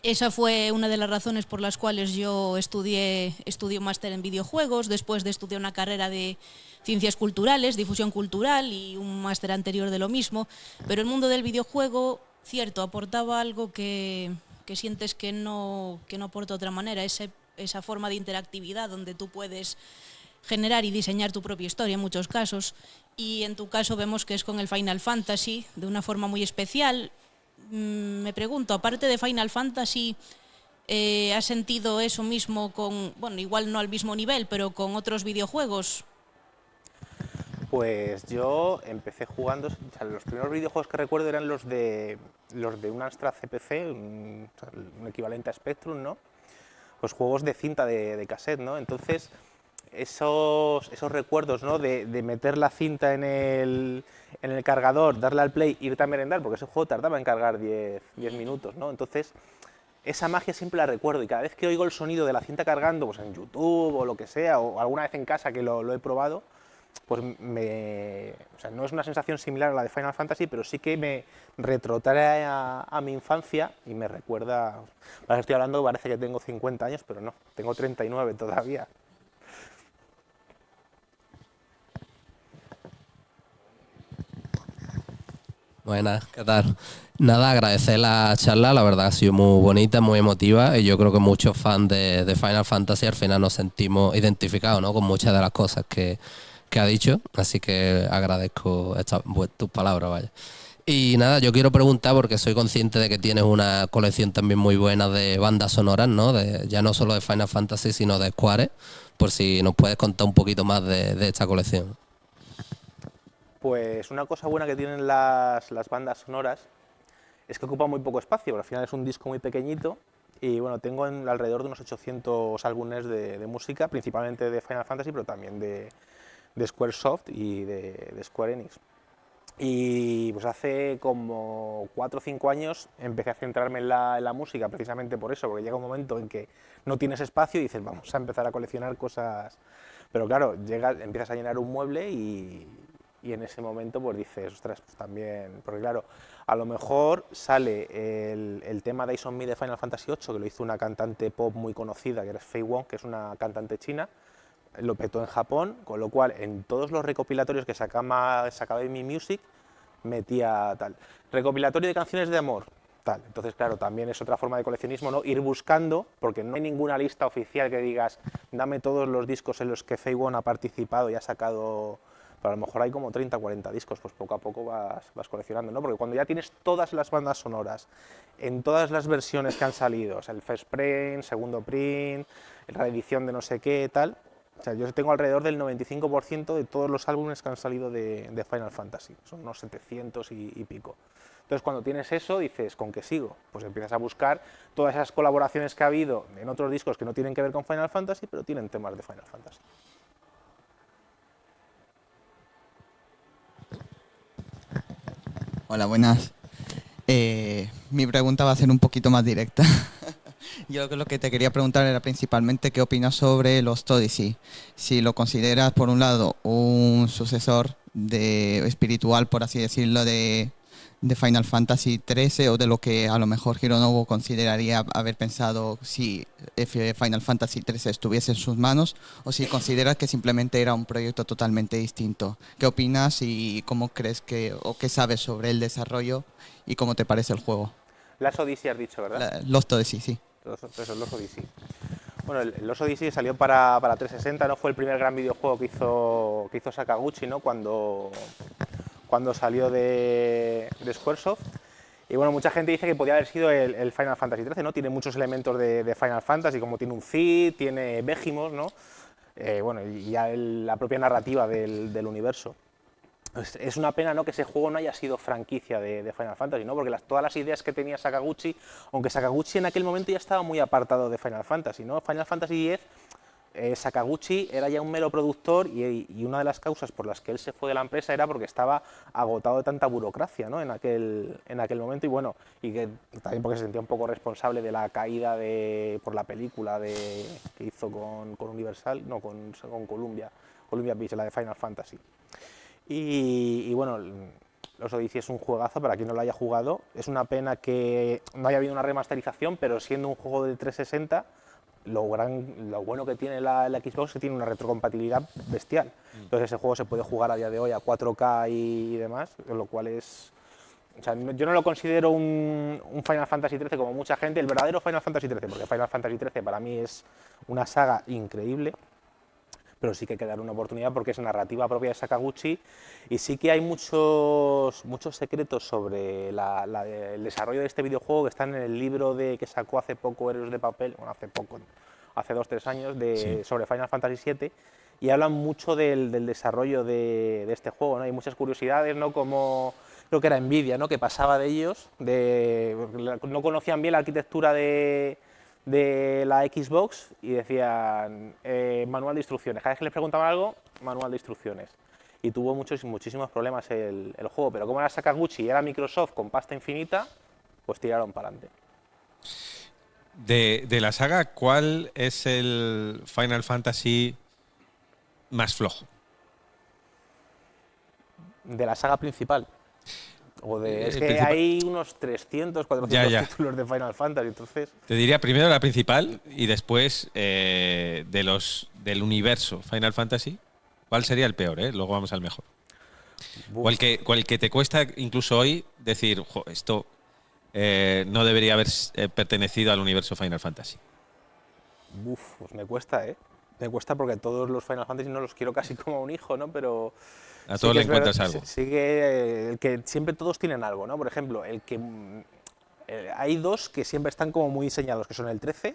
Esa fue una de las razones por las cuales yo estudié un máster en videojuegos, después de estudiar una carrera de ciencias culturales, difusión cultural, y un máster anterior de lo mismo. Pero el mundo del videojuego, cierto, aportaba algo que sientes que no aporta de otra manera, esa forma de interactividad donde tú puedes generar y diseñar tu propia historia en muchos casos, y en tu caso vemos que es con el Final Fantasy de una forma muy especial. Me pregunto, aparte de Final Fantasy, ¿has sentido eso mismo con, bueno, igual no al mismo nivel, pero con otros videojuegos?
Pues yo empecé jugando, o sea, los primeros videojuegos que recuerdo eran los de un Amstrad CPC, un equivalente a Spectrum, ¿no? Los juegos de cinta de cassette, ¿no? Entonces, esos recuerdos, ¿no? de meter la cinta en el cargador, darle al play, irte a merendar, porque ese juego tardaba en cargar 10 minutos, ¿no? Entonces, esa magia siempre la recuerdo, y cada vez que oigo el sonido de la cinta cargando, pues en YouTube o lo que sea, o alguna vez en casa que lo he probado, pues o sea, no es una sensación similar a la de Final Fantasy, pero sí que me retrotrae a mi infancia y me recuerda. Ahora que estoy hablando, parece que tengo 50 años, pero no, tengo 39 todavía.
Buenas, ¿qué tal? Nada, agradecer la charla, la verdad ha sido muy bonita, muy emotiva, y yo creo que muchos fans de Final Fantasy al final nos sentimos identificados, ¿no?, con muchas de las cosas que ha dicho, así que agradezco tus palabras, vaya. Y nada, yo quiero preguntar, porque soy consciente de que tienes una colección también muy buena de bandas sonoras, ¿no?, ya no solo de Final Fantasy, sino de Square, por si nos puedes contar un poquito más de esta colección.
Pues una cosa buena que tienen las bandas sonoras es que ocupan muy poco espacio, pero al final es un disco muy pequeñito y bueno, tengo alrededor de unos 800 álbumes de música, principalmente de Final Fantasy, pero también de Squaresoft y de Square Enix. Y pues hace como 4 o 5 años empecé a centrarme en la música, precisamente por eso, porque llega un momento en que no tienes espacio y dices, vamos a empezar a coleccionar cosas. Pero claro, empiezas a llenar un mueble y en ese momento pues dices, ostras, pues también, porque claro, a lo mejor sale el tema Days on Me de Final Fantasy VIII, que lo hizo una cantante pop muy conocida, que es Fei Wong, que es una cantante china, lo petó en Japón, con lo cual en todos los recopilatorios que sacaba de Mi Music metía tal. Recopilatorio de canciones de amor, tal. Entonces, claro, también es otra forma de coleccionismo, ¿no? Ir buscando, porque no hay ninguna lista oficial que digas, dame todos los discos en los que Fei Wong ha participado y ha sacado. Pero a lo mejor hay como 30 o 40 discos, pues poco a poco vas coleccionando, ¿no? Porque cuando ya tienes todas las bandas sonoras, en todas las versiones que han salido, o sea, el first print, segundo print, reedición de no sé qué, tal. O sea, yo tengo alrededor del 95% de todos los álbumes que han salido de Final Fantasy, son unos 700 y pico. Entonces, cuando tienes eso, dices, ¿con qué sigo? Pues empiezas a buscar todas esas colaboraciones que ha habido en otros discos que no tienen que ver con Final Fantasy, pero tienen temas de Final Fantasy.
Hola, buenas. Mi pregunta va a ser un poquito más directa. Yo lo que te quería preguntar era principalmente qué opinas sobre Lost Odyssey. Si lo consideras, por un lado, un sucesor espiritual, por así decirlo, de Final Fantasy XIII, o de lo que a lo mejor Hironobu consideraría haber pensado si Final Fantasy XIII estuviese en sus manos, o si consideras que simplemente era un proyecto totalmente distinto. ¿Qué opinas y cómo crees o qué sabes sobre el desarrollo y cómo te parece el juego?
Lost Odyssey has dicho, ¿verdad?
Lost Odyssey, sí.
Lost Odyssey. Bueno, el Lost Odyssey salió para 360, ¿no? Fue el primer gran videojuego que hizo Sakaguchi, ¿no? Cuando salió de Squaresoft. Y bueno, mucha gente dice que podía haber sido el Final Fantasy XIII, ¿no? Tiene muchos elementos de Final Fantasy, como tiene un Cid, tiene Behemoth, ¿no? Bueno, y ya la propia narrativa del universo. Es una pena, ¿no?, que ese juego no haya sido franquicia de Final Fantasy, ¿no? Porque todas las ideas que tenía Sakaguchi, aunque Sakaguchi en aquel momento ya estaba muy apartado de Final Fantasy, ¿no? Final Fantasy X, Sakaguchi era ya un mero productor y una de las causas por las que él se fue de la empresa era porque estaba agotado de tanta burocracia, ¿no?, en aquel momento, y bueno, y que también porque se sentía un poco responsable de la caída por la película que hizo con Universal, no, con Columbia Pictures, la de Final Fantasy. Y bueno, Los Odyssey es un juegazo, para quien no lo haya jugado. Es una pena que no haya habido una remasterización, pero siendo un juego de 360, lo bueno que tiene la Xbox es que tiene una retrocompatibilidad bestial. Entonces ese juego se puede jugar a día de hoy a 4K y demás, lo cual es... O sea, yo no lo considero un Final Fantasy XIII como mucha gente, el verdadero Final Fantasy XIII, porque Final Fantasy XIII para mí es una saga increíble, pero sí que hay que dar una oportunidad porque es narrativa propia de Sakaguchi y sí que hay muchos secretos sobre el desarrollo de este videojuego que están en el libro que sacó hace poco Héroes de Papel, bueno, hace 2 o 3 años,
Sí.
sobre Final Fantasy VII, y hablan mucho del desarrollo de este juego, ¿no? Hay muchas curiosidades, ¿no? Como creo que era Nvidia, ¿no?, que pasaba de ellos, no conocían bien la arquitectura de la Xbox y decían manual de instrucciones. Cada vez que les preguntaban algo, manual de instrucciones. Y tuvo muchísimos problemas el juego, pero como era Sakaguchi y era Microsoft con pasta infinita, pues tiraron para adelante.
De la saga, ¿cuál es el Final Fantasy más flojo?
De la saga principal. Es que
principal.
hay unos 300, 400
Ya.
títulos de Final Fantasy, entonces...
Te diría primero la principal y después del universo Final Fantasy. ¿Cuál sería el peor? Luego vamos al mejor. O el que te cuesta incluso hoy decir, esto no debería haber pertenecido al universo Final Fantasy.
Pues me cuesta, Me cuesta porque todos los Final Fantasy no los quiero casi como a un hijo, ¿no? Pero
A todos le encuentras algo.
Sí que el que siempre todos tienen algo, ¿no? Por ejemplo, hay dos que siempre están como muy diseñados, que son el 13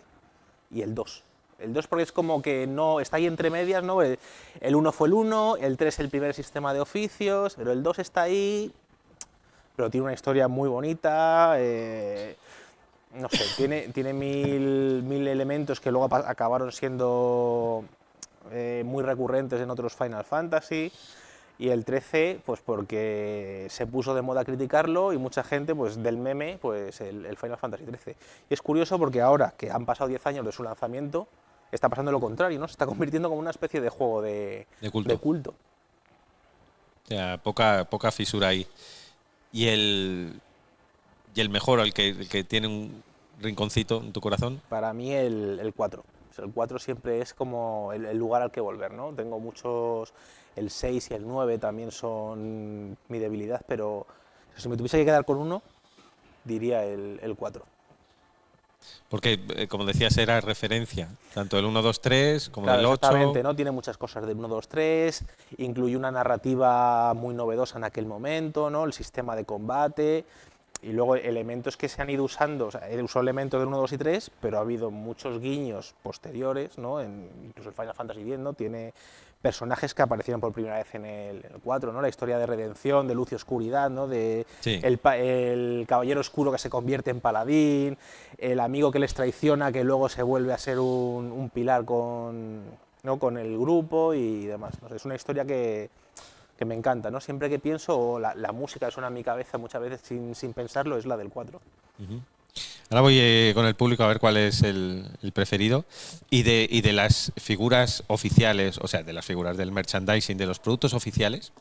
y el 2. El 2 porque es como que no está ahí entre medias, ¿no? El 1 fue el 1, el 3 el primer sistema de oficios, pero el 2 está ahí, pero tiene una historia muy bonita, no sé, tiene mil elementos que luego acabaron siendo muy recurrentes en otros Final Fantasy. Y el 13, pues porque se puso de moda criticarlo y mucha gente, pues del meme, pues el Final Fantasy 13. Y es curioso porque ahora que han pasado 10 años de su lanzamiento, está pasando lo contrario, ¿no? Se está convirtiendo como una especie de juego de culto.
O sea, poca fisura ahí. Y el mejor, el que tiene un rinconcito en tu corazón.
Para mí el 4. El 4 siempre es como el lugar al que volver, ¿no? Tengo muchos... El 6 y el 9 también son mi debilidad, pero si me tuviese que quedar con uno, diría el 4.
Porque, como decías, era referencia, tanto el 1, 2, 3 como
claro,
el 8.
Exactamente, ¿no? Tiene muchas cosas del 1, 2, 3, incluye una narrativa muy novedosa en aquel momento, ¿no? El sistema de combate, y luego elementos que se han ido usando, o sea, he usado elementos del 1, 2 y 3, pero ha habido muchos guiños posteriores, ¿no? Incluso el Final Fantasy X, ¿no? Tiene personajes que aparecieron por primera vez en el 4, ¿no? La historia de redención, de luz y oscuridad, ¿no? De
sí.
el caballero oscuro que se convierte en paladín, el amigo que les traiciona que luego se vuelve a ser un pilar con el grupo y demás, ¿no? Es una historia que me encanta, ¿no? Siempre que pienso, la música que suena en mi cabeza muchas veces sin pensarlo es la del 4.
Uh-huh. Ahora voy con el público a ver cuál es el preferido. Y de las figuras oficiales, o sea, de las figuras del merchandising, de los productos oficiales,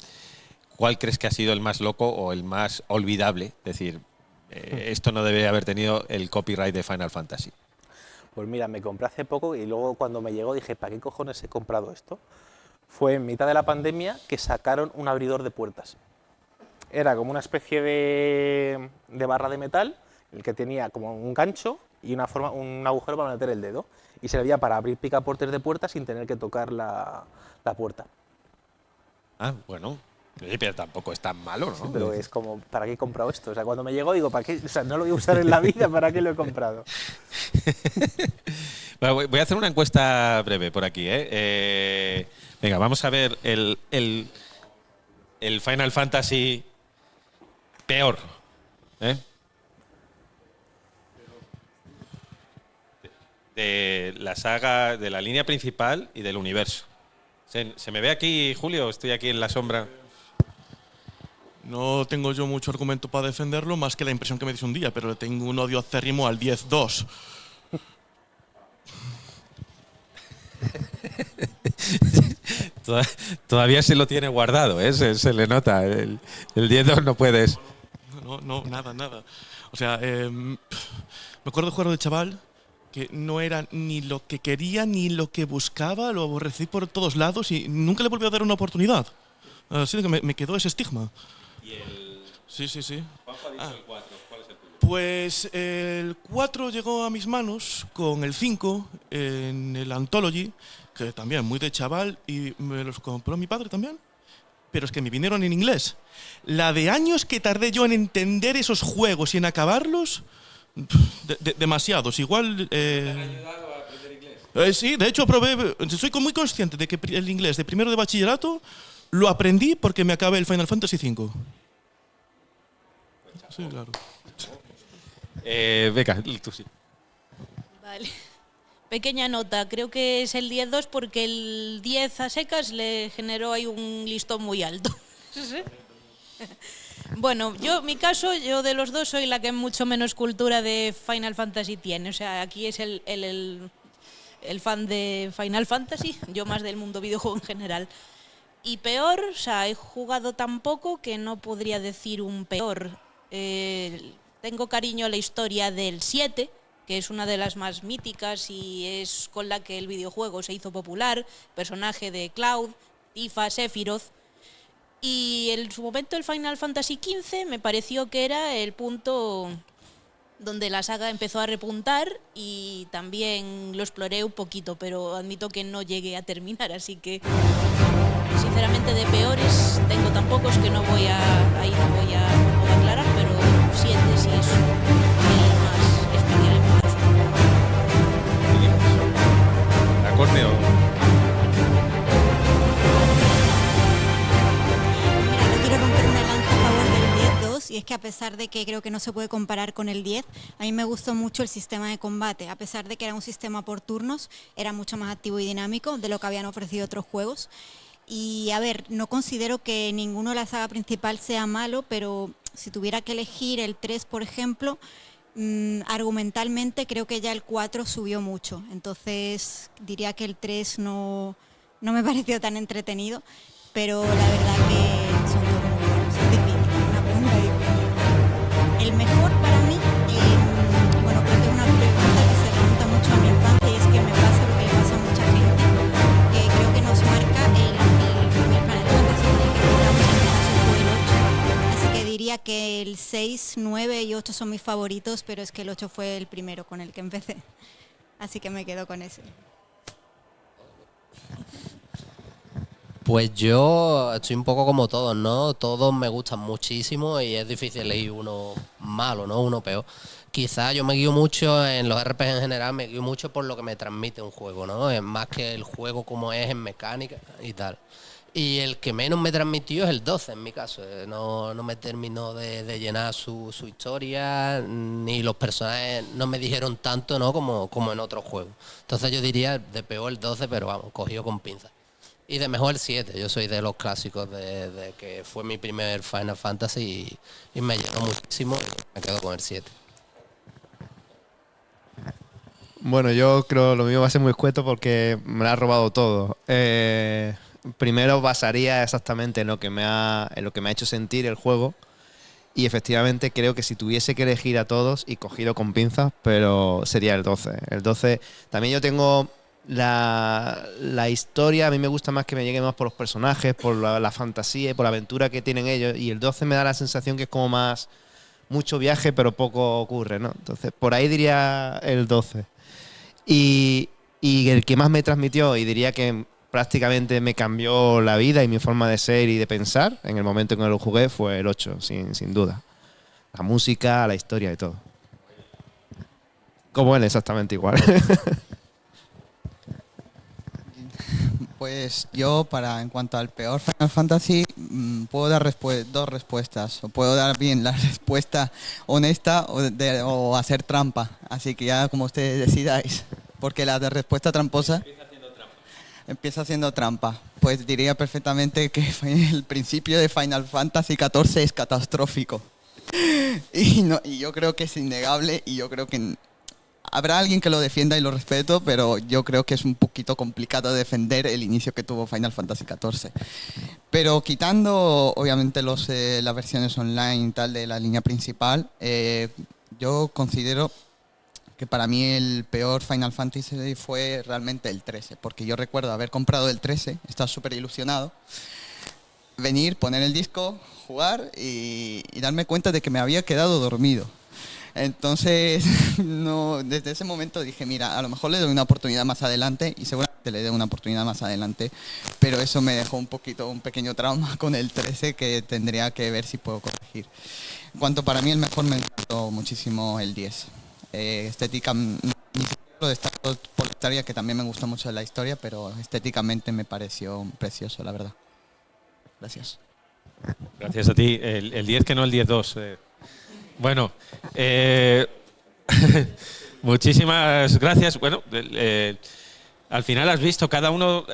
¿cuál crees que ha sido el más loco o el más olvidable? Es decir, esto no debe haber tenido el copyright de Final Fantasy.
Pues mira, me compré hace poco y luego cuando me llegó dije, ¿para qué cojones he comprado esto? Fue en mitad de la pandemia que sacaron un abridor de puertas. Era como una especie de barra de metal, el que tenía como un gancho y un agujero para meter el dedo. Y servía para abrir picaportes de puertas sin tener que tocar la puerta.
Ah, bueno. Pero tampoco es tan malo, ¿no?
Sí, pero es como, ¿para qué he comprado esto? O sea, cuando me llegó digo, ¿para qué? O sea, no lo voy a usar en la vida, ¿para qué lo he comprado?
Bueno, voy a hacer una encuesta breve por aquí, venga, vamos a ver el Final Fantasy peor, de la saga, de la línea principal y del universo. ¿Se me ve aquí, Julio? Estoy aquí en la sombra.
No tengo yo mucho argumento para defenderlo, más que la impresión que me dice un día, pero le tengo un odio acérrimo al 10-2.
Todavía se lo tiene guardado, se le nota. El 10-2 no puedes.
No, nada. O sea, me acuerdo de jugar de chaval que no era ni lo que quería ni lo que buscaba, lo aborrecí por todos lados y nunca le volví a dar una oportunidad. Así que me quedó ese estigma.
¿Y el...?
Sí.
Juanjo ha dicho el 4. ¿Cuál es el tuyo?
Pues el 4 llegó a mis manos con el 5 en el Anthology, que también muy de chaval, y me los compró mi padre también. Pero es que me vinieron en inglés. La de años que tardé yo en entender esos juegos y en acabarlos, demasiados. Igual...
¿Te han ayudado a aprender inglés?
Sí, de hecho soy muy consciente de que el inglés de primero de bachillerato lo aprendí porque me acabé el Final Fantasy V. Sí, claro.
Venga, tú sí.
Vale. Pequeña nota, creo que es el 10-2 porque el 10 a secas le generó ahí un listón muy alto. Bueno, mi caso, yo de los dos soy la que mucho menos cultura de Final Fantasy tiene. O sea, aquí es el fan de Final Fantasy, yo más del mundo videojuego en general. Y peor, o sea, he jugado tan poco que no podría decir un peor. Tengo cariño a la historia del 7, que es una de las más míticas y es con la que el videojuego se hizo popular, personaje de Cloud, Tifa, Sephiroth. Y en su momento el Final Fantasy XV me pareció que era el punto donde la saga empezó a repuntar y también lo exploré un poquito, pero admito que no llegué a terminar, así que sinceramente de peores tengo tan pocos que no voy a aclarar, pero 7 sí es el más especial en mi caso.
que a pesar de que creo que no se puede comparar con el 10, a mí me gustó mucho el sistema de combate. A pesar de que era un sistema por turnos, era mucho más activo y dinámico de lo que habían ofrecido otros juegos. Y a ver, no considero que ninguno de la saga principal sea malo, pero si tuviera que elegir el 3, por ejemplo, argumentalmente creo que ya el 4 subió mucho. Entonces diría que el 3 no me pareció tan entretenido, pero la verdad que son todos muy buenos. Es difícil, una pregunta difícil. El mejor para mí, bueno, creo que es una pregunta que se remonta mucho a mi infancia y es que me pasa lo que le pasa a mucha gente, que creo que nos marca el primer Final Fantasy con el que empezamos, en este caso fue el 8. Así que diría que el 6, 9 y 8 son mis favoritos, pero es que el 8 fue el primero con el que empecé. Así que me quedo con ese.
Pues yo estoy un poco como todos, ¿no? Todos me gustan muchísimo y es difícil elegir uno malo, ¿no? Uno peor. Quizás yo me guío mucho en los RPG en general, me guío mucho por lo que me transmite un juego, ¿no? Es más que el juego como es en mecánica y tal. Y el que menos me transmitió es el 12 en mi caso. No me terminó de llenar su historia, ni los personajes no me dijeron tanto, ¿no? como en otros juegos. Entonces yo diría de peor el 12, pero vamos, cogido con pinzas. Y de mejor el 7, yo soy de los clásicos de que fue mi primer Final Fantasy y me llenó muchísimo y me quedo con el 7.
Bueno, yo creo lo mío va a ser muy escueto porque me lo ha robado todo. Primero basaría exactamente en lo que me ha hecho sentir el juego y efectivamente creo que si tuviese que elegir a todos y cogido con pinzas, pero sería el 12. El 12 también yo tengo la historia, a mí me gusta más que me llegue más por los personajes, por la fantasía y por la aventura que tienen ellos, y el 12 me da la sensación que es como más mucho viaje pero poco ocurre, ¿no? Entonces por ahí diría el 12. Y el que más me transmitió y diría que prácticamente me cambió la vida y mi forma de ser y de pensar en el momento en que lo jugué fue el 8, sin duda. La música, la historia y todo. Como él, exactamente igual.
Pues yo, en cuanto al peor Final Fantasy, puedo dar dos respuestas. O puedo dar bien la respuesta honesta o hacer trampa. Así que ya como ustedes decidáis. Porque la de respuesta tramposa empieza haciendo trampa. Pues diría perfectamente que el principio de Final Fantasy XIV es catastrófico. Y yo creo que es innegable y yo creo que habrá alguien que lo defienda y lo respeto, pero yo creo que es un poquito complicado defender el inicio que tuvo Final Fantasy XIV. Pero quitando, obviamente, las versiones online y tal de la línea principal, yo considero que para mí el peor Final Fantasy fue realmente el 13, porque yo recuerdo haber comprado el 13, estaba súper ilusionado, venir, poner el disco, jugar y darme cuenta de que me había quedado dormido. Entonces, desde ese momento dije, mira, a lo mejor le doy una oportunidad más adelante y seguramente le doy una oportunidad más adelante, pero eso me dejó un pequeño trauma con el 13 que tendría que ver si puedo corregir. En cuanto para mí el mejor, me encantó muchísimo el 10. Estética, ni siquiera lo destaco por la historia, que también me gustó mucho la historia, pero estéticamente me pareció precioso, la verdad. Gracias.
Gracias a ti. El 10 que no el 10-2. Bueno, muchísimas gracias. Bueno, al final has visto, cada uno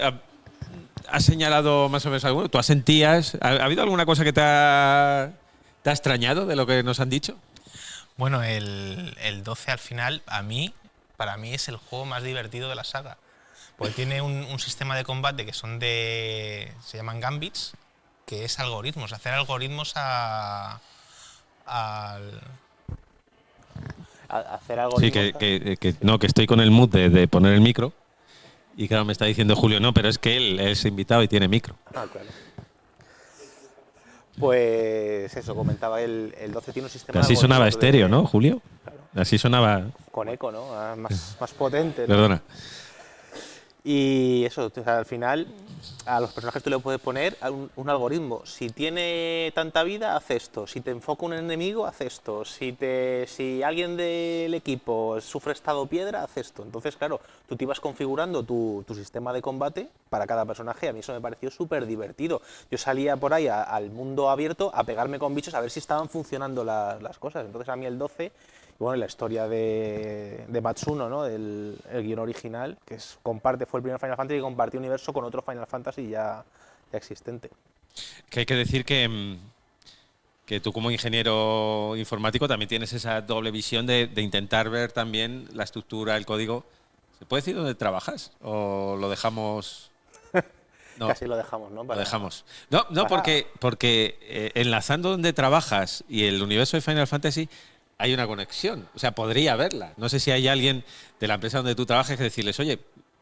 ha señalado más o menos alguno. ¿Tú sentías? ¿Ha habido alguna cosa que te ha extrañado de lo que nos han dicho?
Bueno, el 12 al final, para mí es el juego más divertido de la saga. Porque tiene un sistema de combate que se llaman gambits, que es algoritmos, hacer algoritmos
hacer algo.
Sí, que estoy con el mood de poner el micro. Y claro, me está diciendo Julio, no, pero es que él es invitado y tiene micro.
Ah, claro. Pues eso, comentaba, el 12 tiene un sistema.
Así sonaba estéreo, ¿no, Julio?
Claro.
Así sonaba.
Con eco, ¿no? Más potente, ¿no?
Perdona.
Y eso, o sea, al final, a los personajes tú le puedes poner un algoritmo. Si tiene tanta vida, haz esto. Si te enfoca un enemigo, haz esto. Si alguien del equipo sufre estado piedra, haz esto. Entonces, claro, tú te ibas configurando tu sistema de combate para cada personaje. A mí eso me pareció súper divertido. Yo salía por ahí al mundo abierto a pegarme con bichos a ver si estaban funcionando las cosas. Entonces, a mí el 12... Y bueno, la historia de Matsuno, ¿no? El guion original, que fue el primer Final Fantasy que compartió universo con otro Final Fantasy ya existente.
Que hay que decir que tú como ingeniero informático también tienes esa doble visión de intentar ver también la estructura, el código. ¿Se puede decir dónde trabajas? ¿O lo dejamos...? No,
casi lo dejamos, ¿no?
Lo dejamos. No, porque enlazando donde trabajas y el universo de Final Fantasy hay una conexión. O sea, podría haberla. No sé si hay alguien de la empresa donde tú trabajes que decirles, oye,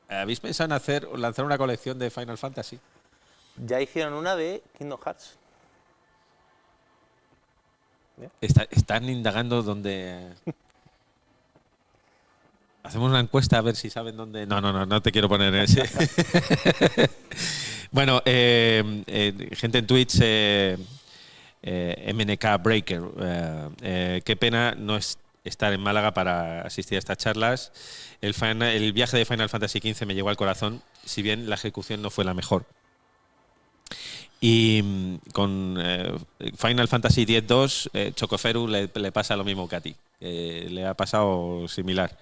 ¿habéis pensado en lanzar una colección de Final Fantasy?
Ya hicieron una de Kingdom Hearts.
Están indagando dónde... Hacemos una encuesta a ver si saben dónde... No te quiero poner en ese. Bueno, gente en Twitch... MNK Breaker. Qué pena no estar en Málaga para asistir a estas charlas. El viaje de Final Fantasy XV me llegó al corazón, si bien la ejecución no fue la mejor. Y con Final Fantasy X-2, Chocoferu le pasa lo mismo que a ti. Le ha pasado similar.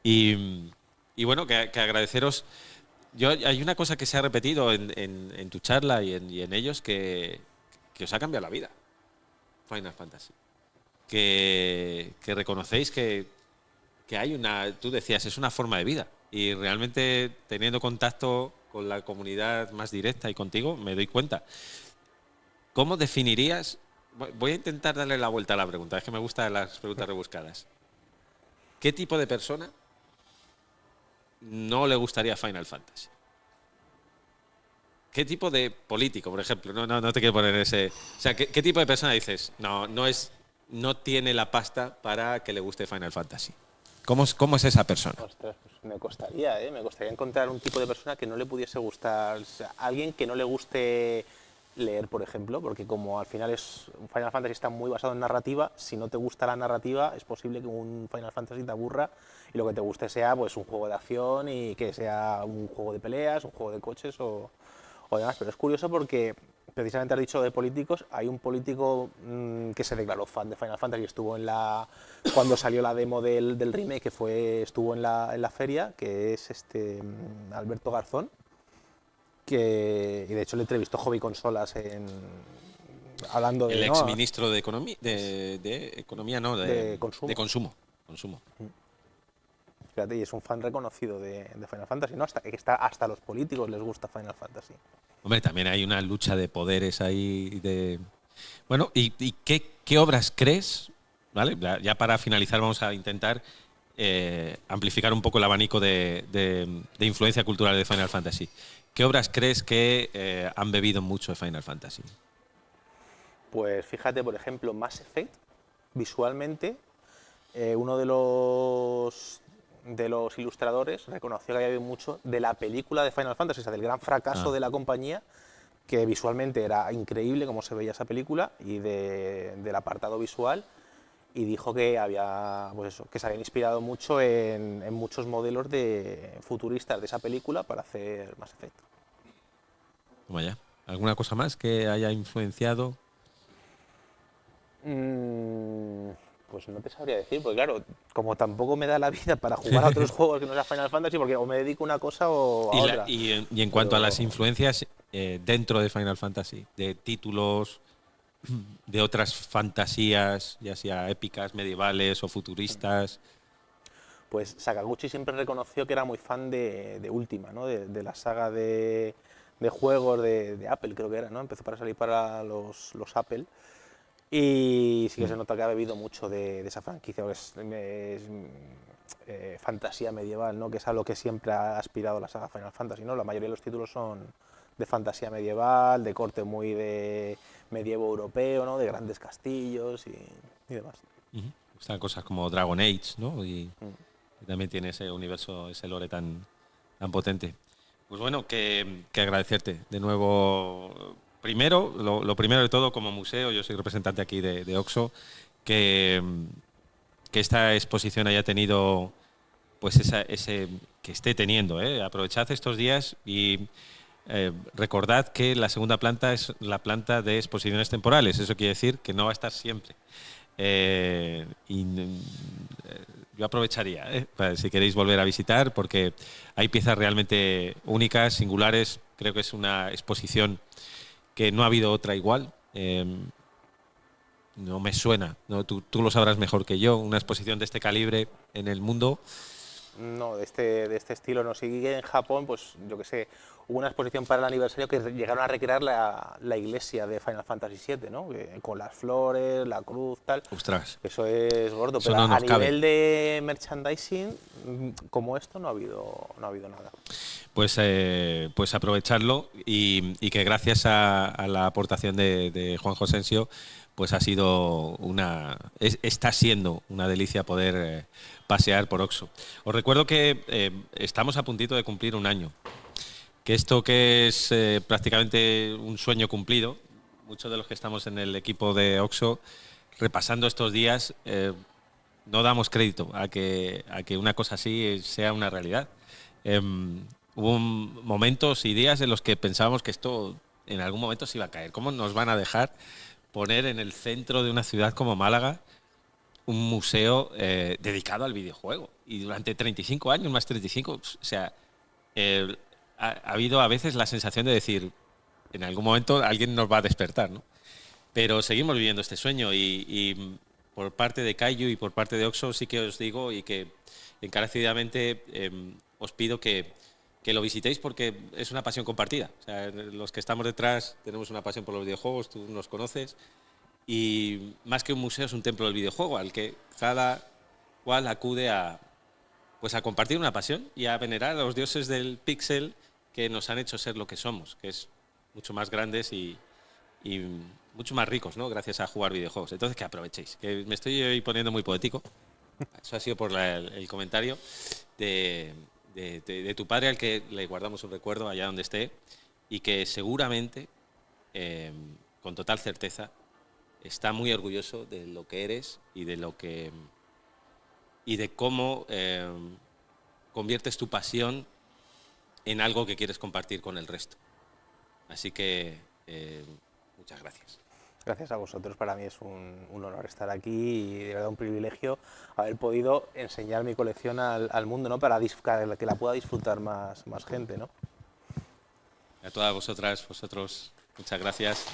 Y bueno, que agradeceros. Hay una cosa que se ha repetido en tu charla y en ellos que os ha cambiado la vida, Final Fantasy. Que reconocéis que hay tú decías, es una forma de vida. Y realmente teniendo contacto con la comunidad más directa y contigo, me doy cuenta. ¿Cómo definirías? Voy a intentar darle la vuelta a la pregunta, es que me gustan las preguntas rebuscadas. ¿Qué tipo de persona no le gustaría Final Fantasy? ¿Qué tipo de político, por ejemplo? No te quiero poner ese... O sea, ¿qué tipo de persona dices? No tiene la pasta para que le guste Final Fantasy. ¿Cómo es esa persona?
Ostras, pues me costaría encontrar un tipo de persona que no le pudiese gustar. O sea, alguien que no le guste leer, por ejemplo, porque como al final Final Fantasy está muy basado en narrativa, si no te gusta la narrativa, es posible que un Final Fantasy te aburra y lo que te guste sea pues un juego de acción y que sea un juego de peleas, un juego de coches o demás. Pero es curioso porque precisamente has dicho de políticos, hay un político que se declaró fan de Final Fantasy, estuvo cuando salió la demo del remake, estuvo en la feria, que es Alberto Garzón, y de hecho le entrevistó Hobby Consolas hablando de...
El exministro de Economía, de
Consumo.
De Consumo.
Fíjate, y es un fan reconocido de Final Fantasy, ¿no? Hasta los políticos les gusta Final Fantasy.
Hombre, también hay una lucha de poderes ahí. Bueno, ¿y qué obras crees? ¿Vale? Ya para finalizar vamos a intentar amplificar un poco el abanico de influencia cultural de Final Fantasy. ¿Qué obras crees que han bebido mucho de Final Fantasy?
Pues fíjate, por ejemplo, Mass Effect, visualmente, uno de los ilustradores reconoció que había habido mucho de la película de Final Fantasy, o sea, del gran fracaso de la compañía, que visualmente era increíble cómo se veía esa película y del apartado visual, y dijo que que se habían inspirado mucho en muchos modelos futuristas de esa película para hacer Mass Effect.
Vaya. ¿Alguna cosa más que haya influenciado?
Pues no te sabría decir, porque claro, como tampoco me da la vida para jugar a otros juegos que no sea Final Fantasy, porque o me dedico a una cosa o a otra.
Y en cuanto a las influencias dentro de Final Fantasy, de títulos, de otras fantasías, ya sea épicas, medievales o futuristas.
Pues Sakaguchi siempre reconoció que era muy fan de Ultima, ¿no? de la saga de juegos de Apple, creo que era, ¿no? Empezó para salir para los Apple. Y sí que se nota que ha bebido mucho de esa franquicia, que es fantasía medieval, ¿no? Que es a lo que siempre ha aspirado la saga Final Fantasy, ¿no? La mayoría de los títulos son de fantasía medieval, de corte muy de medievo europeo, ¿no? De grandes castillos y demás.
Están cosas como Dragon Age, ¿no? Y también tiene ese universo, ese lore tan potente. Pues bueno, que agradecerte de nuevo. Primero, lo primero de todo, como museo, yo soy representante aquí de OXXO, que esta exposición haya tenido, pues que esté teniendo. Aprovechad estos días y recordad que la segunda planta es la planta de exposiciones temporales. Eso quiere decir que no va a estar siempre. Yo aprovecharía, si queréis volver a visitar, porque hay piezas realmente únicas, singulares. Creo que es una exposición que no ha habido otra igual. No me suena, ¿no? Tú lo sabrás mejor que yo, una exposición de este calibre en el mundo.
No, de este estilo no. Sí que en Japón, pues yo que sé, hubo una exposición para el aniversario que llegaron a recrear la iglesia de Final Fantasy VII, ¿no? Con las flores, la cruz, tal.
Ostras.
Eso es gordo,
Eso
pero
no
a
nos cabe.
nivel de merchandising, como esto, no ha habido nada.
Pues aprovecharlo y que gracias a la aportación de Juanjo Sensio, pues ha sido está siendo una delicia poder pasear por OXXO. Os recuerdo que estamos a puntito de cumplir un año, que esto que es prácticamente un sueño cumplido. Muchos de los que estamos en el equipo de OXXO, repasando estos días, no damos crédito a que una cosa así sea una realidad. Hubo momentos y días en los que pensábamos que esto en algún momento se iba a caer. ¿Cómo nos van a dejar poner en el centro de una ciudad como Málaga un museo dedicado al videojuego? Y durante 35 años, más 35, o sea, ha habido a veces la sensación de decir, en algún momento alguien nos va a despertar, ¿no? Pero seguimos viviendo este sueño y por parte de Kaiju y por parte de OXXO sí que os digo y que encarecidamente os pido que lo visitéis porque es una pasión compartida. O sea, los que estamos detrás tenemos una pasión por los videojuegos, tú nos conoces, y más que un museo es un templo del videojuego al que cada cual acude a compartir una pasión y a venerar a los dioses del píxel que nos han hecho ser lo que somos, que es mucho más grandes y mucho más ricos, ¿no? Gracias a jugar videojuegos. Entonces, que aprovechéis. Que me estoy hoy poniendo muy poético. Eso ha sido por el comentario de tu padre, al que le guardamos un recuerdo allá donde esté, y que seguramente, con total certeza, está muy orgulloso de lo que eres y de cómo conviertes tu pasión en algo que quieres compartir con el resto. Así que muchas gracias.
Gracias a vosotros, para mí es un honor estar aquí y de verdad un privilegio haber podido enseñar mi colección al mundo, ¿no? Para que la pueda disfrutar más gente, ¿no?
A todas vosotros, muchas gracias.